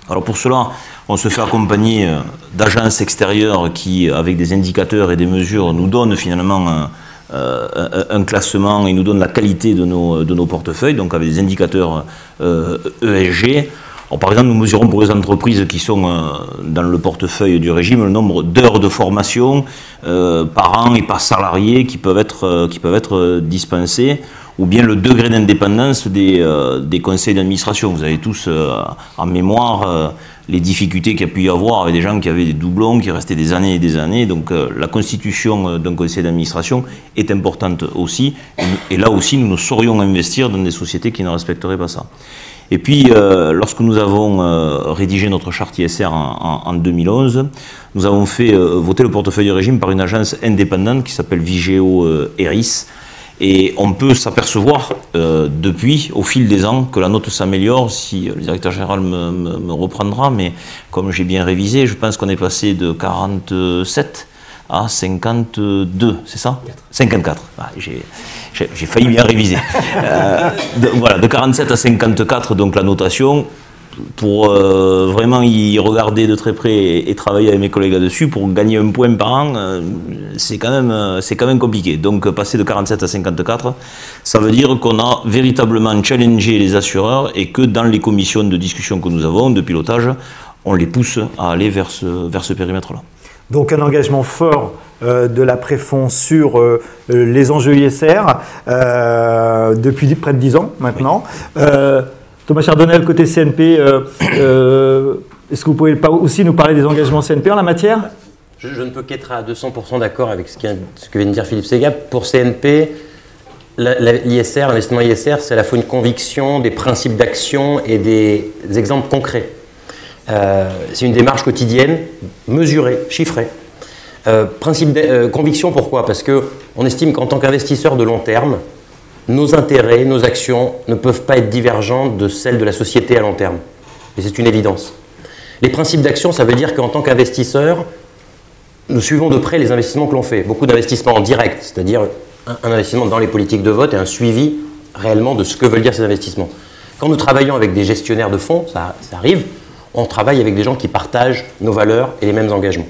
Alors pour cela, on se fait accompagner d'agences extérieures qui, avec des indicateurs et des mesures, nous donnent finalement un classement et nous donnent la qualité de nos portefeuilles, donc avec des indicateurs ESG. Alors, par exemple, nous mesurons pour les entreprises qui sont dans le portefeuille du régime le nombre d'heures de formation par an et par salarié qui peuvent être dispensées, ou bien le degré d'indépendance des conseils d'administration. Vous avez tous en mémoire les difficultés qu'il y a pu y avoir avec des gens qui avaient des doublons, qui restaient des années et des années. Donc la constitution d'un conseil d'administration est importante aussi. Et là aussi, nous ne saurions investir dans des sociétés qui ne respecteraient pas ça. Et puis, lorsque nous avons rédigé notre charte ISR en 2011, nous avons fait voter le portefeuille du régime par une agence indépendante qui s'appelle Vigeo Eris. Et on peut s'apercevoir depuis, au fil des ans, que la note s'améliore. Si le directeur général me reprendra, mais comme j'ai bien révisé, je pense qu'on est passé de 47 à 52, c'est ça ? 54. Ah, j'ai failli bien réviser. Voilà, de 47 à 54, donc la notation, pour vraiment y regarder de très près et travailler avec mes collègues là-dessus, pour gagner un point par an, c'est quand même compliqué. Donc passer de 47 à 54, ça veut dire qu'on a véritablement challengé les assureurs et que dans les commissions de discussion que nous avons, de pilotage, on les pousse à aller vers ce périmètre-là. Donc un engagement fort de la Préfond sur les enjeux ISR depuis près de 10 ans maintenant. Oui. Thomas Chardonnel, côté CNP, est-ce que vous pouvez aussi nous parler des engagements CNP en la matière ? Je ne peux qu'être à 200% d'accord avec ce que vient de dire Philippe Ségab. Pour CNP, l'ISR, l'investissement ISR, c'est à la fois une conviction, des principes d'action et des exemples concrets. C'est une démarche quotidienne, mesurée, chiffrée. Conviction, pourquoi ? Parce qu'on estime qu'en tant qu'investisseur de long terme, nos intérêts, nos actions ne peuvent pas être divergentes de celles de la société à long terme. Et c'est une évidence. Les principes d'action, ça veut dire qu'en tant qu'investisseur, nous suivons de près les investissements que l'on fait. Beaucoup d'investissements en direct, c'est-à-dire un investissement dans les politiques de vote et un suivi réellement de ce que veulent dire ces investissements. Quand nous travaillons avec des gestionnaires de fonds, ça arrive, on travaille avec des gens qui partagent nos valeurs et les mêmes engagements.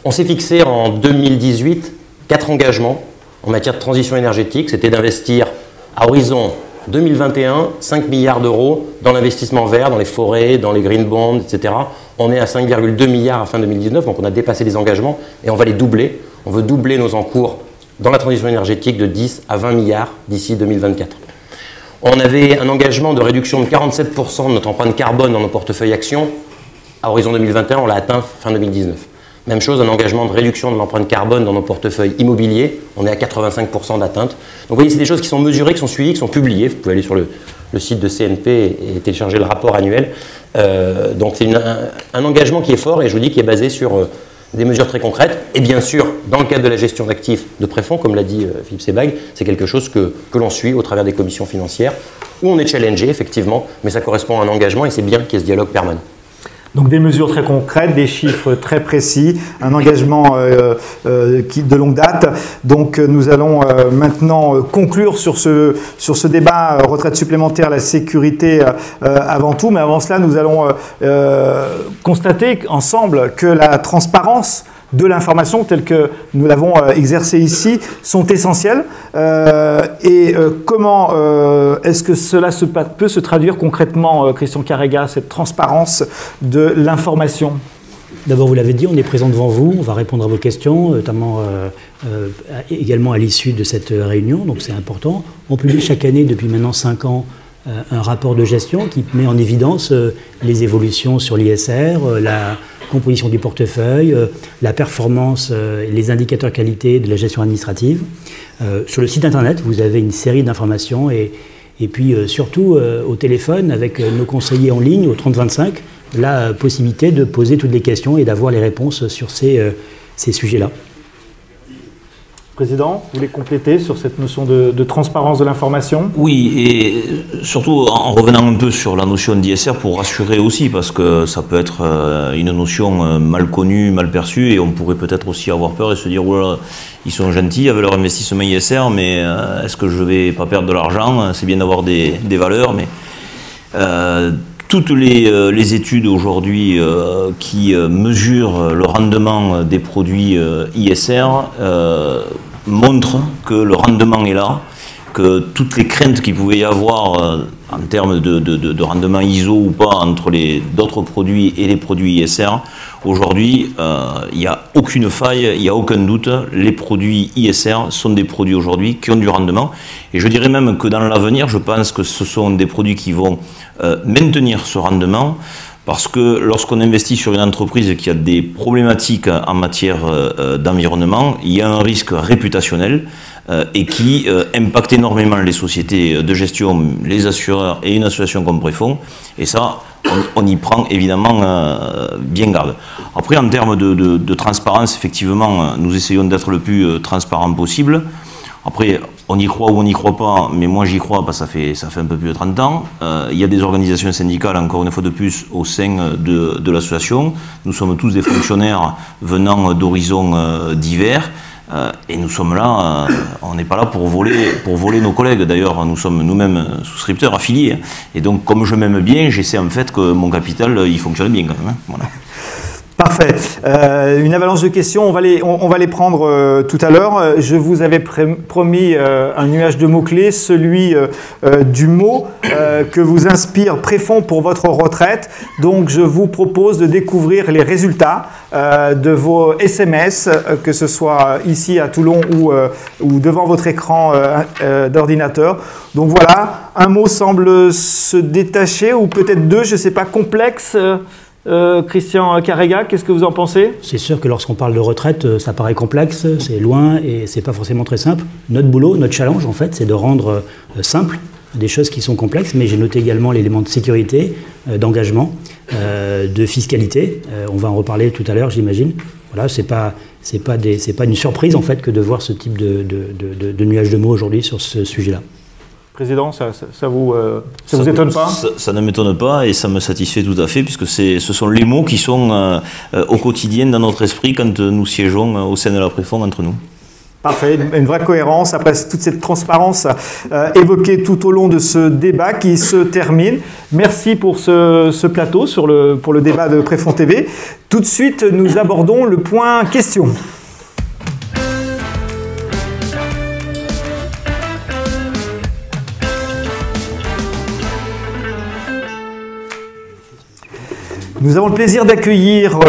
On s'est fixé en 2018 4 engagements en matière de transition énergétique. C'était d'investir à horizon 2021 5 milliards d'euros dans l'investissement vert, dans les forêts, dans les green bonds, etc. On est à 5,2 milliards à fin 2019, donc on a dépassé les engagements et on va les doubler. On veut doubler nos encours dans la transition énergétique de 10 à 20 milliards d'ici 2024. On avait un engagement de réduction de 47% de notre empreinte carbone dans nos portefeuilles actions. À horizon 2021, on l'a atteint fin 2019. Même chose, un engagement de réduction de l'empreinte carbone dans nos portefeuilles immobiliers. On est à 85% d'atteinte. Donc vous voyez, c'est des choses qui sont mesurées, qui sont suivies, qui sont publiées. Vous pouvez aller sur le site de CNP et télécharger le rapport annuel. Donc c'est un engagement qui est fort et je vous dis qui est basé sur des mesures très concrètes. Et bien sûr, dans le cadre de la gestion d'actifs de Préfond, comme l'a dit Philippe Sebag, c'est quelque chose que l'on suit au travers des commissions financières, où on est challengé, effectivement, mais ça correspond à un engagement et c'est bien qu'il y ait ce dialogue permanent. Donc des mesures très concrètes, des chiffres très précis, un engagement de longue date. Donc nous allons maintenant conclure sur ce débat retraite supplémentaire, la sécurité avant tout. Mais avant cela, nous allons constater ensemble que la transparence de l'information telle que nous l'avons exercée ici sont essentielles. Comment est-ce que cela peut se traduire concrètement, Christian Carrega, cette transparence de l'information ? D'abord, vous l'avez dit, on est présent devant vous, on va répondre à vos questions, notamment également à l'issue de cette réunion, donc c'est important. On publie chaque année, depuis maintenant 5 ans, un rapport de gestion qui met en évidence les évolutions sur l'ISR, la composition du portefeuille, la performance, les indicateurs qualité de la gestion administrative. Sur le site internet, vous avez une série d'informations et puis surtout au téléphone avec nos conseillers en ligne au 3025, la possibilité de poser toutes les questions et d'avoir les réponses sur ces sujets-là. Président, vous voulez compléter sur cette notion de transparence de l'information? Oui, et surtout en revenant un peu sur la notion d'ISR pour rassurer aussi, parce que ça peut être une notion mal connue, mal perçue, et on pourrait peut-être aussi avoir peur et se dire, voilà, ils sont gentils avec leur investissement ISR, mais est-ce que je ne vais pas perdre de l'argent? C'est bien d'avoir des valeurs, mais toutes les études aujourd'hui qui mesurent le rendement des produits ISR montrent que le rendement est là, que toutes les craintes qu'il pouvait y avoir en termes de rendement ISO ou pas entre d'autres produits et les produits ISR, aujourd'hui, il n'y a aucune faille, il n'y a aucun doute, les produits ISR sont des produits aujourd'hui qui ont du rendement. Et je dirais même que dans l'avenir, je pense que ce sont des produits qui vont maintenir ce rendement, parce que lorsqu'on investit sur une entreprise qui a des problématiques en matière d'environnement, il y a un risque réputationnel et qui impacte énormément les sociétés de gestion, les assureurs et une association comme Préfond. Et ça, on y prend évidemment bien garde. Après, en termes de transparence, effectivement, nous essayons d'être le plus transparent possible. Après, on y croit ou on n'y croit pas, mais moi j'y crois parce que ça fait un peu plus de 30 ans. Il y a des organisations syndicales, encore une fois de plus, au sein de l'association. Nous sommes tous des fonctionnaires venant d'horizons divers. Et nous sommes là, on n'est pas là pour voler nos collègues. D'ailleurs, nous sommes nous-mêmes souscripteurs, affiliés. Et donc, comme je m'aime bien, j'essaie en fait que mon capital, il fonctionne bien quand même. Voilà. Parfait. Une avalanche de questions, on va les prendre tout à l'heure. Je vous avais promis un nuage de mots-clés, celui du mot que vous inspire Préfond pour votre retraite. Donc je vous propose de découvrir les résultats de vos SMS, que ce soit ici à Toulon ou devant votre écran d'ordinateur. Donc voilà, un mot semble se détacher, ou peut-être deux, je ne sais pas, complexe. Christian Carrega, qu'est-ce que vous en pensez? C'est sûr que lorsqu'on parle de retraite, ça paraît complexe, c'est loin et c'est pas forcément très simple. Notre boulot, notre challenge en fait, c'est de rendre simple des choses qui sont complexes, mais j'ai noté également l'élément de sécurité, d'engagement, de fiscalité. On va en reparler tout à l'heure, j'imagine. Voilà, c'est pas une surprise en fait que de voir ce type de nuage de mots aujourd'hui sur ce sujet-là. Président, ça vous étonne pas? Ça ne m'étonne pas et ça me satisfait tout à fait, puisque ce sont les mots qui sont au quotidien dans notre esprit quand nous siégeons au sein de la Préfond entre nous. Parfait, une vraie cohérence après toute cette transparence évoquée tout au long de ce débat qui se termine. Merci pour ce plateau pour le débat de Préfond TV. Tout de suite, nous abordons le point question. Nous avons le plaisir d'accueillir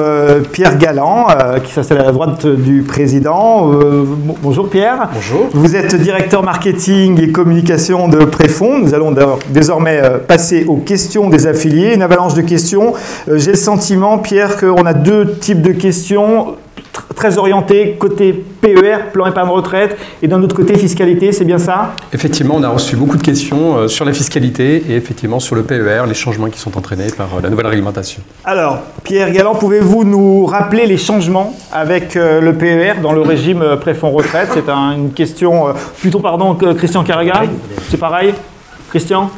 Pierre Galland, qui s'installe à la droite du président. Bonjour Pierre. Bonjour. Vous êtes directeur marketing et communication de Préfond. Nous allons désormais passer aux questions des affiliés. Une avalanche de questions. J'ai le sentiment, Pierre, qu'on a deux types de questions très orientées côté PER, plan épargne retraite, et d'un autre côté fiscalité, c'est bien ça? Effectivement, on a reçu beaucoup de questions sur la fiscalité et effectivement sur le PER, les changements qui sont entraînés par la nouvelle réglementation. Alors, Pierre Galland, pouvez-vous nous rappeler les changements avec le PER dans le régime Préfond retraite? C'est une question, Christian Carrega, c'est pareil? Christian?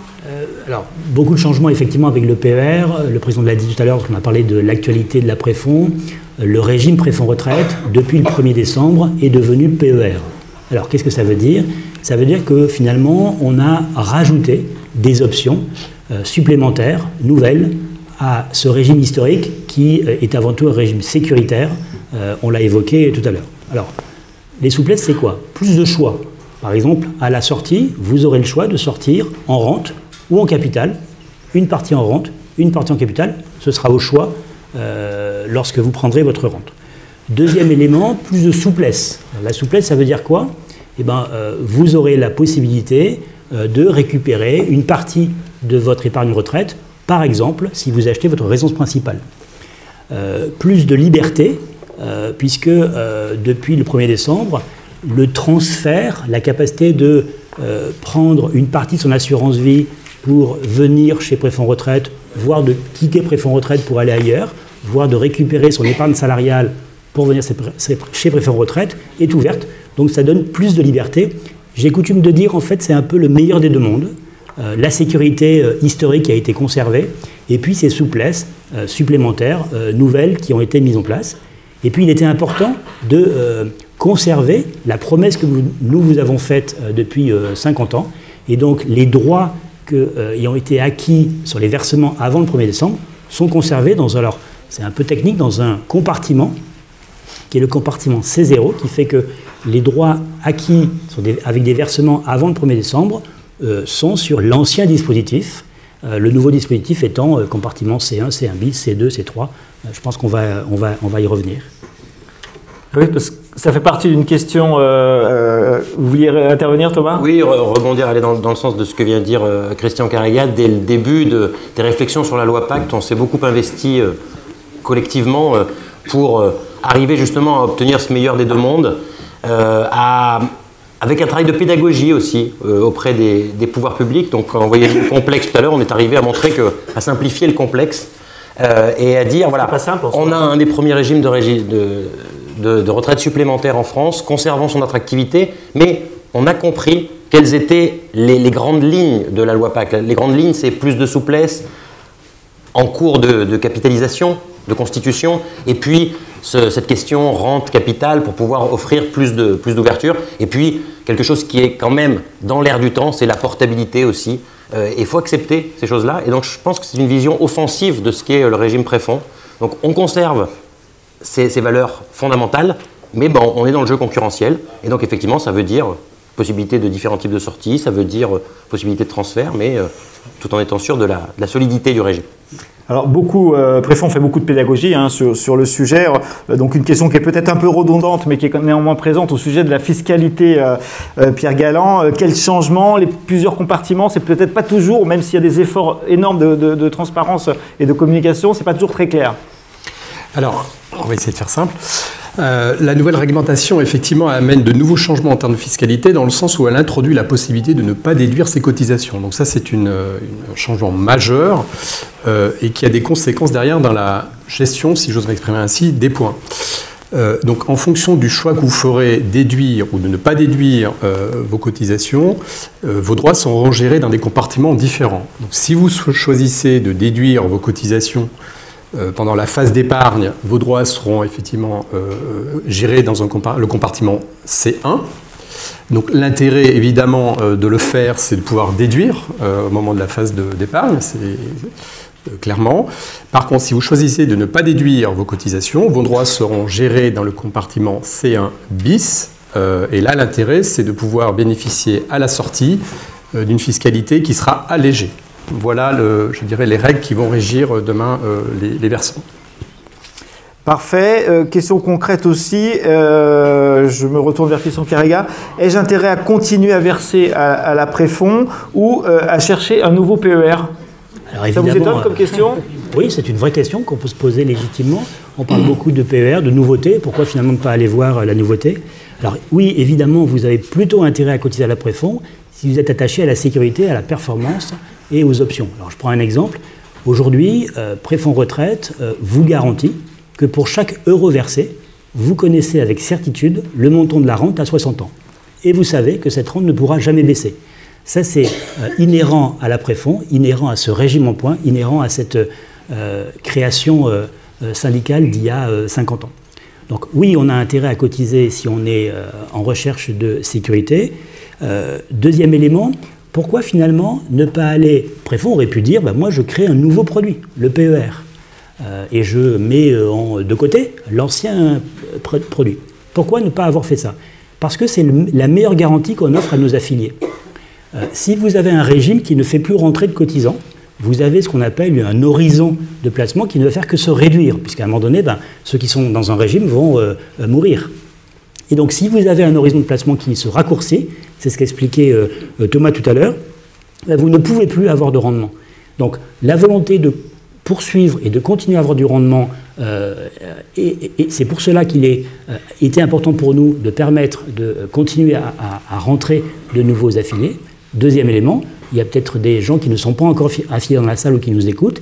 Alors, beaucoup de changements effectivement avec le PER. Le président l'a dit tout à l'heure, on a parlé de l'actualité de la Préfond. Le régime Préfond retraite, depuis le 1er décembre, est devenu PER. Alors, qu'est-ce que ça veut dire? Ça veut dire que finalement, on a rajouté des options supplémentaires, nouvelles, à ce régime historique qui est avant tout un régime sécuritaire. On l'a évoqué tout à l'heure. Alors, les souplesses, c'est quoi? Plus de choix. Par exemple, à la sortie, vous aurez le choix de sortir en rente ou en capital, une partie en rente, une partie en capital, ce sera au choix lorsque vous prendrez votre rente. Deuxième élément, plus de souplesse. La souplesse, ça veut dire quoi? Eh bien, vous aurez la possibilité de récupérer une partie de votre épargne retraite, par exemple, si vous achetez votre résidence principale. Plus de liberté, puisque depuis le 1er décembre, le transfert, la capacité de prendre une partie de son assurance vie pour venir chez Préfond retraite, voire de quitter Préfond retraite pour aller ailleurs, voire de récupérer son épargne salariale pour venir chez Préfond retraite, est ouverte Donc ça donne plus de liberté. J'ai coutume de dire, en fait, c'est un peu le meilleur des deux mondes. La sécurité historique a été conservée, et puis ces souplesses supplémentaires, nouvelles, qui ont été mises en place. Et puis il était important de conserver la promesse que nous vous avons faite depuis 50 ans, et donc les droits qui ont été acquis sur les versements avant le 1er décembre sont conservés dans, alors c'est un peu technique, dans un compartiment, qui est le compartiment C0, qui fait que les droits acquis avec des versements avant le 1er décembre sont sur l'ancien dispositif, le nouveau dispositif étant compartiment C1, C1 bis, C2, C3. Je pense qu'on va y revenir. Oui, parce que ça fait partie d'une question. Vous vouliez intervenir, Thomas? Oui, rebondir, aller dans le sens de ce que vient de dire Christian Carregat. Dès le début des réflexions sur la loi Pacte, on s'est beaucoup investi collectivement pour arriver justement à obtenir ce meilleur des deux mondes, avec un travail de pédagogie aussi auprès des pouvoirs publics. Donc quand on voyait le complexe tout à l'heure, on est arrivé à montrer à simplifier le complexe et à dire, voilà, on a un des premiers régimes de retraite supplémentaire en France, conservant son attractivité, mais on a compris quelles étaient les grandes lignes de la loi Pacte. Les grandes lignes, c'est plus de souplesse en cours de capitalisation, de constitution, et puis cette question rente-capital pour pouvoir offrir plus d'ouverture, et puis quelque chose qui est quand même dans l'air du temps, c'est la portabilité aussi. Il faut accepter ces choses-là, et donc je pense que c'est une vision offensive de ce qu'est le régime préfonds. Donc on conserve ces valeurs fondamentales, mais bon, on est dans le jeu concurrentiel, et donc effectivement ça veut dire possibilité de différents types de sorties, ça veut dire possibilité de transfert, mais tout en étant sûr de la solidité du régime. Alors Préfonds fait beaucoup de pédagogie sur le sujet, donc une question qui est peut-être un peu redondante mais qui est néanmoins présente au sujet de la fiscalité. Pierre Galland, quels changements, les plusieurs compartiments, c'est peut-être pas toujours, même s'il y a des efforts énormes de transparence et de communication, c'est pas toujours très clair. Alors, on va essayer de faire simple. La nouvelle réglementation, effectivement, amène de nouveaux changements en termes de fiscalité, dans le sens où elle introduit la possibilité de ne pas déduire ses cotisations. Donc ça, c'est un changement majeur et qui a des conséquences derrière dans la gestion, si j'ose m'exprimer ainsi, des points. Donc en fonction du choix que vous ferez déduire ou de ne pas déduire vos cotisations, vos droits seront gérés dans des compartiments différents. Donc si vous choisissez de déduire vos cotisations pendant la phase d'épargne, vos droits seront effectivement gérés dans le compartiment C1. Donc l'intérêt évidemment de le faire, c'est de pouvoir déduire au moment de la phase d'épargne, c'est clairement. Par contre, si vous choisissez de ne pas déduire vos cotisations, vos droits seront gérés dans le compartiment C1 bis. Et là, l'intérêt, c'est de pouvoir bénéficier à la sortie d'une fiscalité qui sera allégée. Voilà, je dirais, les règles qui vont régir demain les versements. Parfait. Question concrète aussi. Je me retourne vers Christian Carregat. Ai-je intérêt à continuer à verser à la Préfonds ou à chercher un nouveau PER? Alors, ça vous étonne comme question? Oui, c'est une vraie question qu'on peut se poser légitimement. On parle beaucoup de PER, de nouveautés. Pourquoi finalement ne pas aller voir la nouveauté? Alors oui, évidemment, vous avez plutôt intérêt à cotiser à la Préfonds si vous êtes attaché à la sécurité, à la performance et aux options. Alors je prends un exemple. Aujourd'hui, Préfonds Retraite vous garantit que pour chaque euro versé, vous connaissez avec certitude le montant de la rente à 60 ans. Et vous savez que cette rente ne pourra jamais baisser. Ça, c'est inhérent à la Préfonds, inhérent à ce régime en points, inhérent à cette création syndicale d'il y a 50 ans. Donc oui, on a intérêt à cotiser si on est en recherche de sécurité. Deuxième élément, pourquoi finalement ne pas aller... Préfonds aurait pu dire, moi je crée un nouveau produit, le PER, et je mets de côté l'ancien produit. Pourquoi ne pas avoir fait ça? Parce que c'est la meilleure garantie qu'on offre à nos affiliés. Si vous avez un régime qui ne fait plus rentrer de cotisants, vous avez ce qu'on appelle un horizon de placement qui ne va faire que se réduire, puisqu'à un moment donné, ceux qui sont dans un régime vont mourir. Et donc, si vous avez un horizon de placement qui se raccourcit, c'est ce qu'expliquait Thomas tout à l'heure, vous ne pouvez plus avoir de rendement. Donc, la volonté de poursuivre et de continuer à avoir du rendement, et c'est pour cela qu'il était important pour nous de permettre de continuer à rentrer de nouveaux affiliés. Deuxième élément, il y a peut-être des gens qui ne sont pas encore affiliés dans la salle ou qui nous écoutent.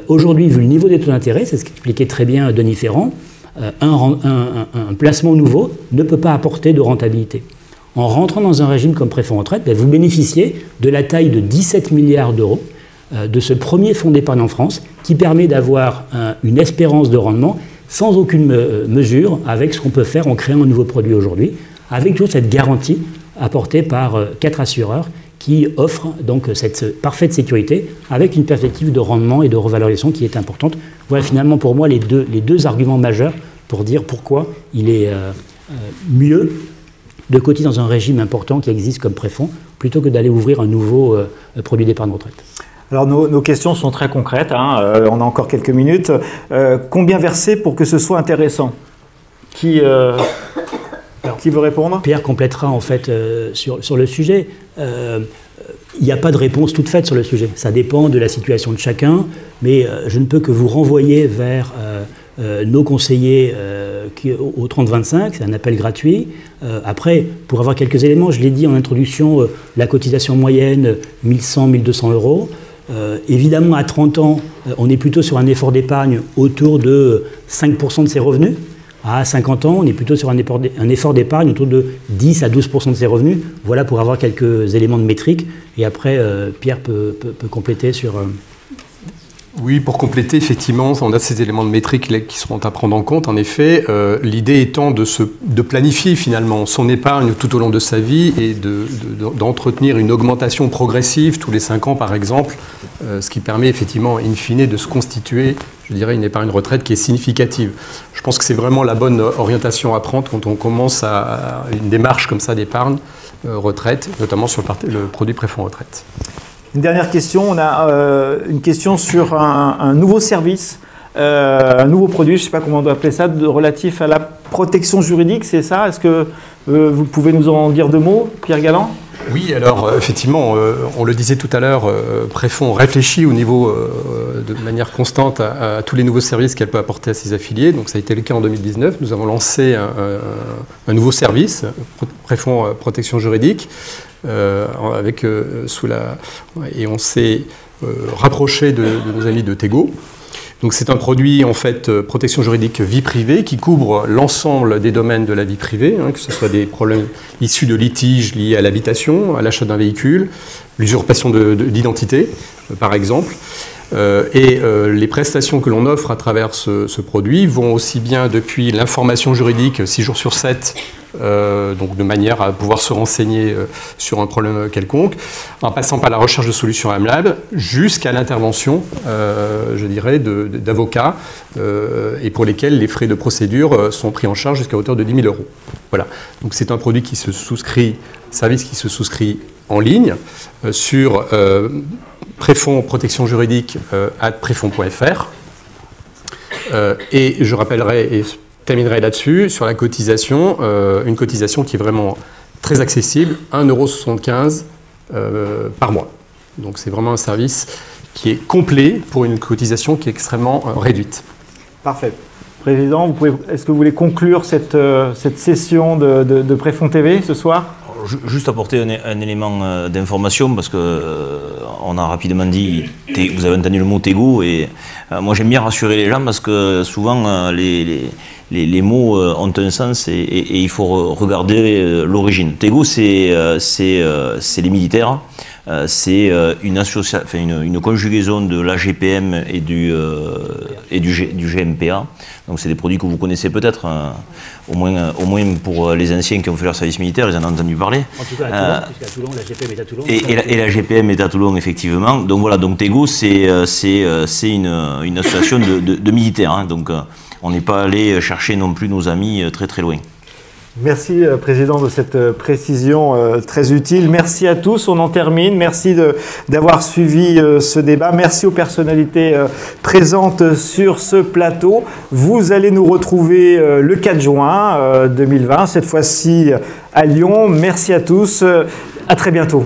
Aujourd'hui, vu le niveau des taux d'intérêt, c'est ce qu'expliquait très bien Denis Ferrand, un placement nouveau ne peut pas apporter de rentabilité. En rentrant dans un régime comme préfonds retraite, vous bénéficiez de la taille de 17 milliards d'euros de ce premier fonds d'épargne en France qui permet d'avoir une espérance de rendement sans aucune mesure avec ce qu'on peut faire en créant un nouveau produit aujourd'hui, avec toute cette garantie apportée par 4 assureurs qui offrent donc cette parfaite sécurité avec une perspective de rendement et de revalorisation qui est importante. Voilà finalement pour moi les deux arguments majeurs pour dire pourquoi il est mieux de cotiser dans un régime important qui existe comme préfonds, plutôt que d'aller ouvrir un nouveau produit d'épargne retraite. Alors nos questions sont très concrètes, hein, on a encore quelques minutes. Combien verser pour que ce soit intéressant ? Qui veut répondre ? Pierre complétera en fait sur le sujet. Il n'y a pas de réponse toute faite sur le sujet. Ça dépend de la situation de chacun, mais je ne peux que vous renvoyer vers nos conseillers au 30-25, c'est un appel gratuit. Après, pour avoir quelques éléments, je l'ai dit en introduction, la cotisation moyenne, 1100-1200 euros. Évidemment, à 30 ans, on est plutôt sur un effort d'épargne autour de 5% de ses revenus. À 50 ans, on est plutôt sur un effort d'épargne autour de 10 à 12% de ses revenus. Voilà pour avoir quelques éléments de métrique. Et après, Pierre peut compléter sur... Oui, pour compléter, effectivement, on a ces éléments de métrique qui seront à prendre en compte. En effet, l'idée étant de planifier finalement son épargne tout au long de sa vie et d'entretenir une augmentation progressive tous les 5 ans, par exemple, ce qui permet effectivement, in fine, de se constituer, je dirais, une épargne retraite qui est significative. Je pense que c'est vraiment la bonne orientation à prendre quand on commence à une démarche comme ça d'épargne retraite, notamment sur le produit préfonds retraite. Une dernière question, on a une question sur un nouveau service, un nouveau produit, je ne sais pas comment on doit appeler ça, relatif à la protection juridique, c'est ça? Est-ce que vous pouvez nous en dire 2 mots, Pierre Galland? Oui, alors effectivement, on le disait tout à l'heure, Préfonds réfléchit au niveau de manière constante à tous les nouveaux services qu'elle peut apporter à ses affiliés. Donc ça a été le cas en 2019. Nous avons lancé un nouveau service, Préfonds protection juridique, et on s'est rapproché de nos amis de Tego. Donc c'est un produit en fait protection juridique vie privée qui couvre l'ensemble des domaines de la vie privée, que ce soit des problèmes issus de litiges liés à l'habitation, à l'achat d'un véhicule, l'usurpation d'identité par exemple. Les prestations que l'on offre à travers ce produit vont aussi bien depuis l'information juridique 6 jours sur 7, donc de manière à pouvoir se renseigner sur un problème quelconque, en passant par la recherche de solutions amiables, jusqu'à l'intervention, je dirais, d'avocats, et pour lesquels les frais de procédure sont pris en charge jusqu'à hauteur de 10 000 €. Voilà. Donc c'est un produit qui se souscrit, service qui se souscrit en ligne sur Préfonds protection juridique @préfonds.fr. Et je rappellerai et terminerai là-dessus sur la cotisation, une cotisation qui est vraiment très accessible, 1,75 € par mois. Donc c'est vraiment un service qui est complet pour une cotisation qui est extrêmement réduite. Parfait. Président, est-ce que vous voulez conclure cette session de Préfonds TV ce soir? Juste apporter un élément d'information parce que on a rapidement dit, vous avez entendu le mot Tego et moi j'aime bien rassurer les gens parce que souvent les mots ont un sens et il faut regarder l'origine. Tego c'est les militaires, c'est une conjugaison de l'AGPM et du GMPA. Donc c'est des produits que vous connaissez peut-être, au moins pour les anciens qui ont fait leur service militaire, ils en ont entendu parler. En tout cas à Toulon, puisqu'à Toulon, la GPM est à Toulon. Et la GPM est à Toulon, effectivement. Donc voilà, donc Tego, c'est une association de militaires. Hein, donc on n'est pas allé chercher non plus nos amis très très loin. Merci Président de cette précision très utile. Merci à tous, on en termine. Merci d'avoir suivi ce débat. Merci aux personnalités présentes sur ce plateau. Vous allez nous retrouver le 4 juin 2020, cette fois-ci à Lyon. Merci à tous, à très bientôt.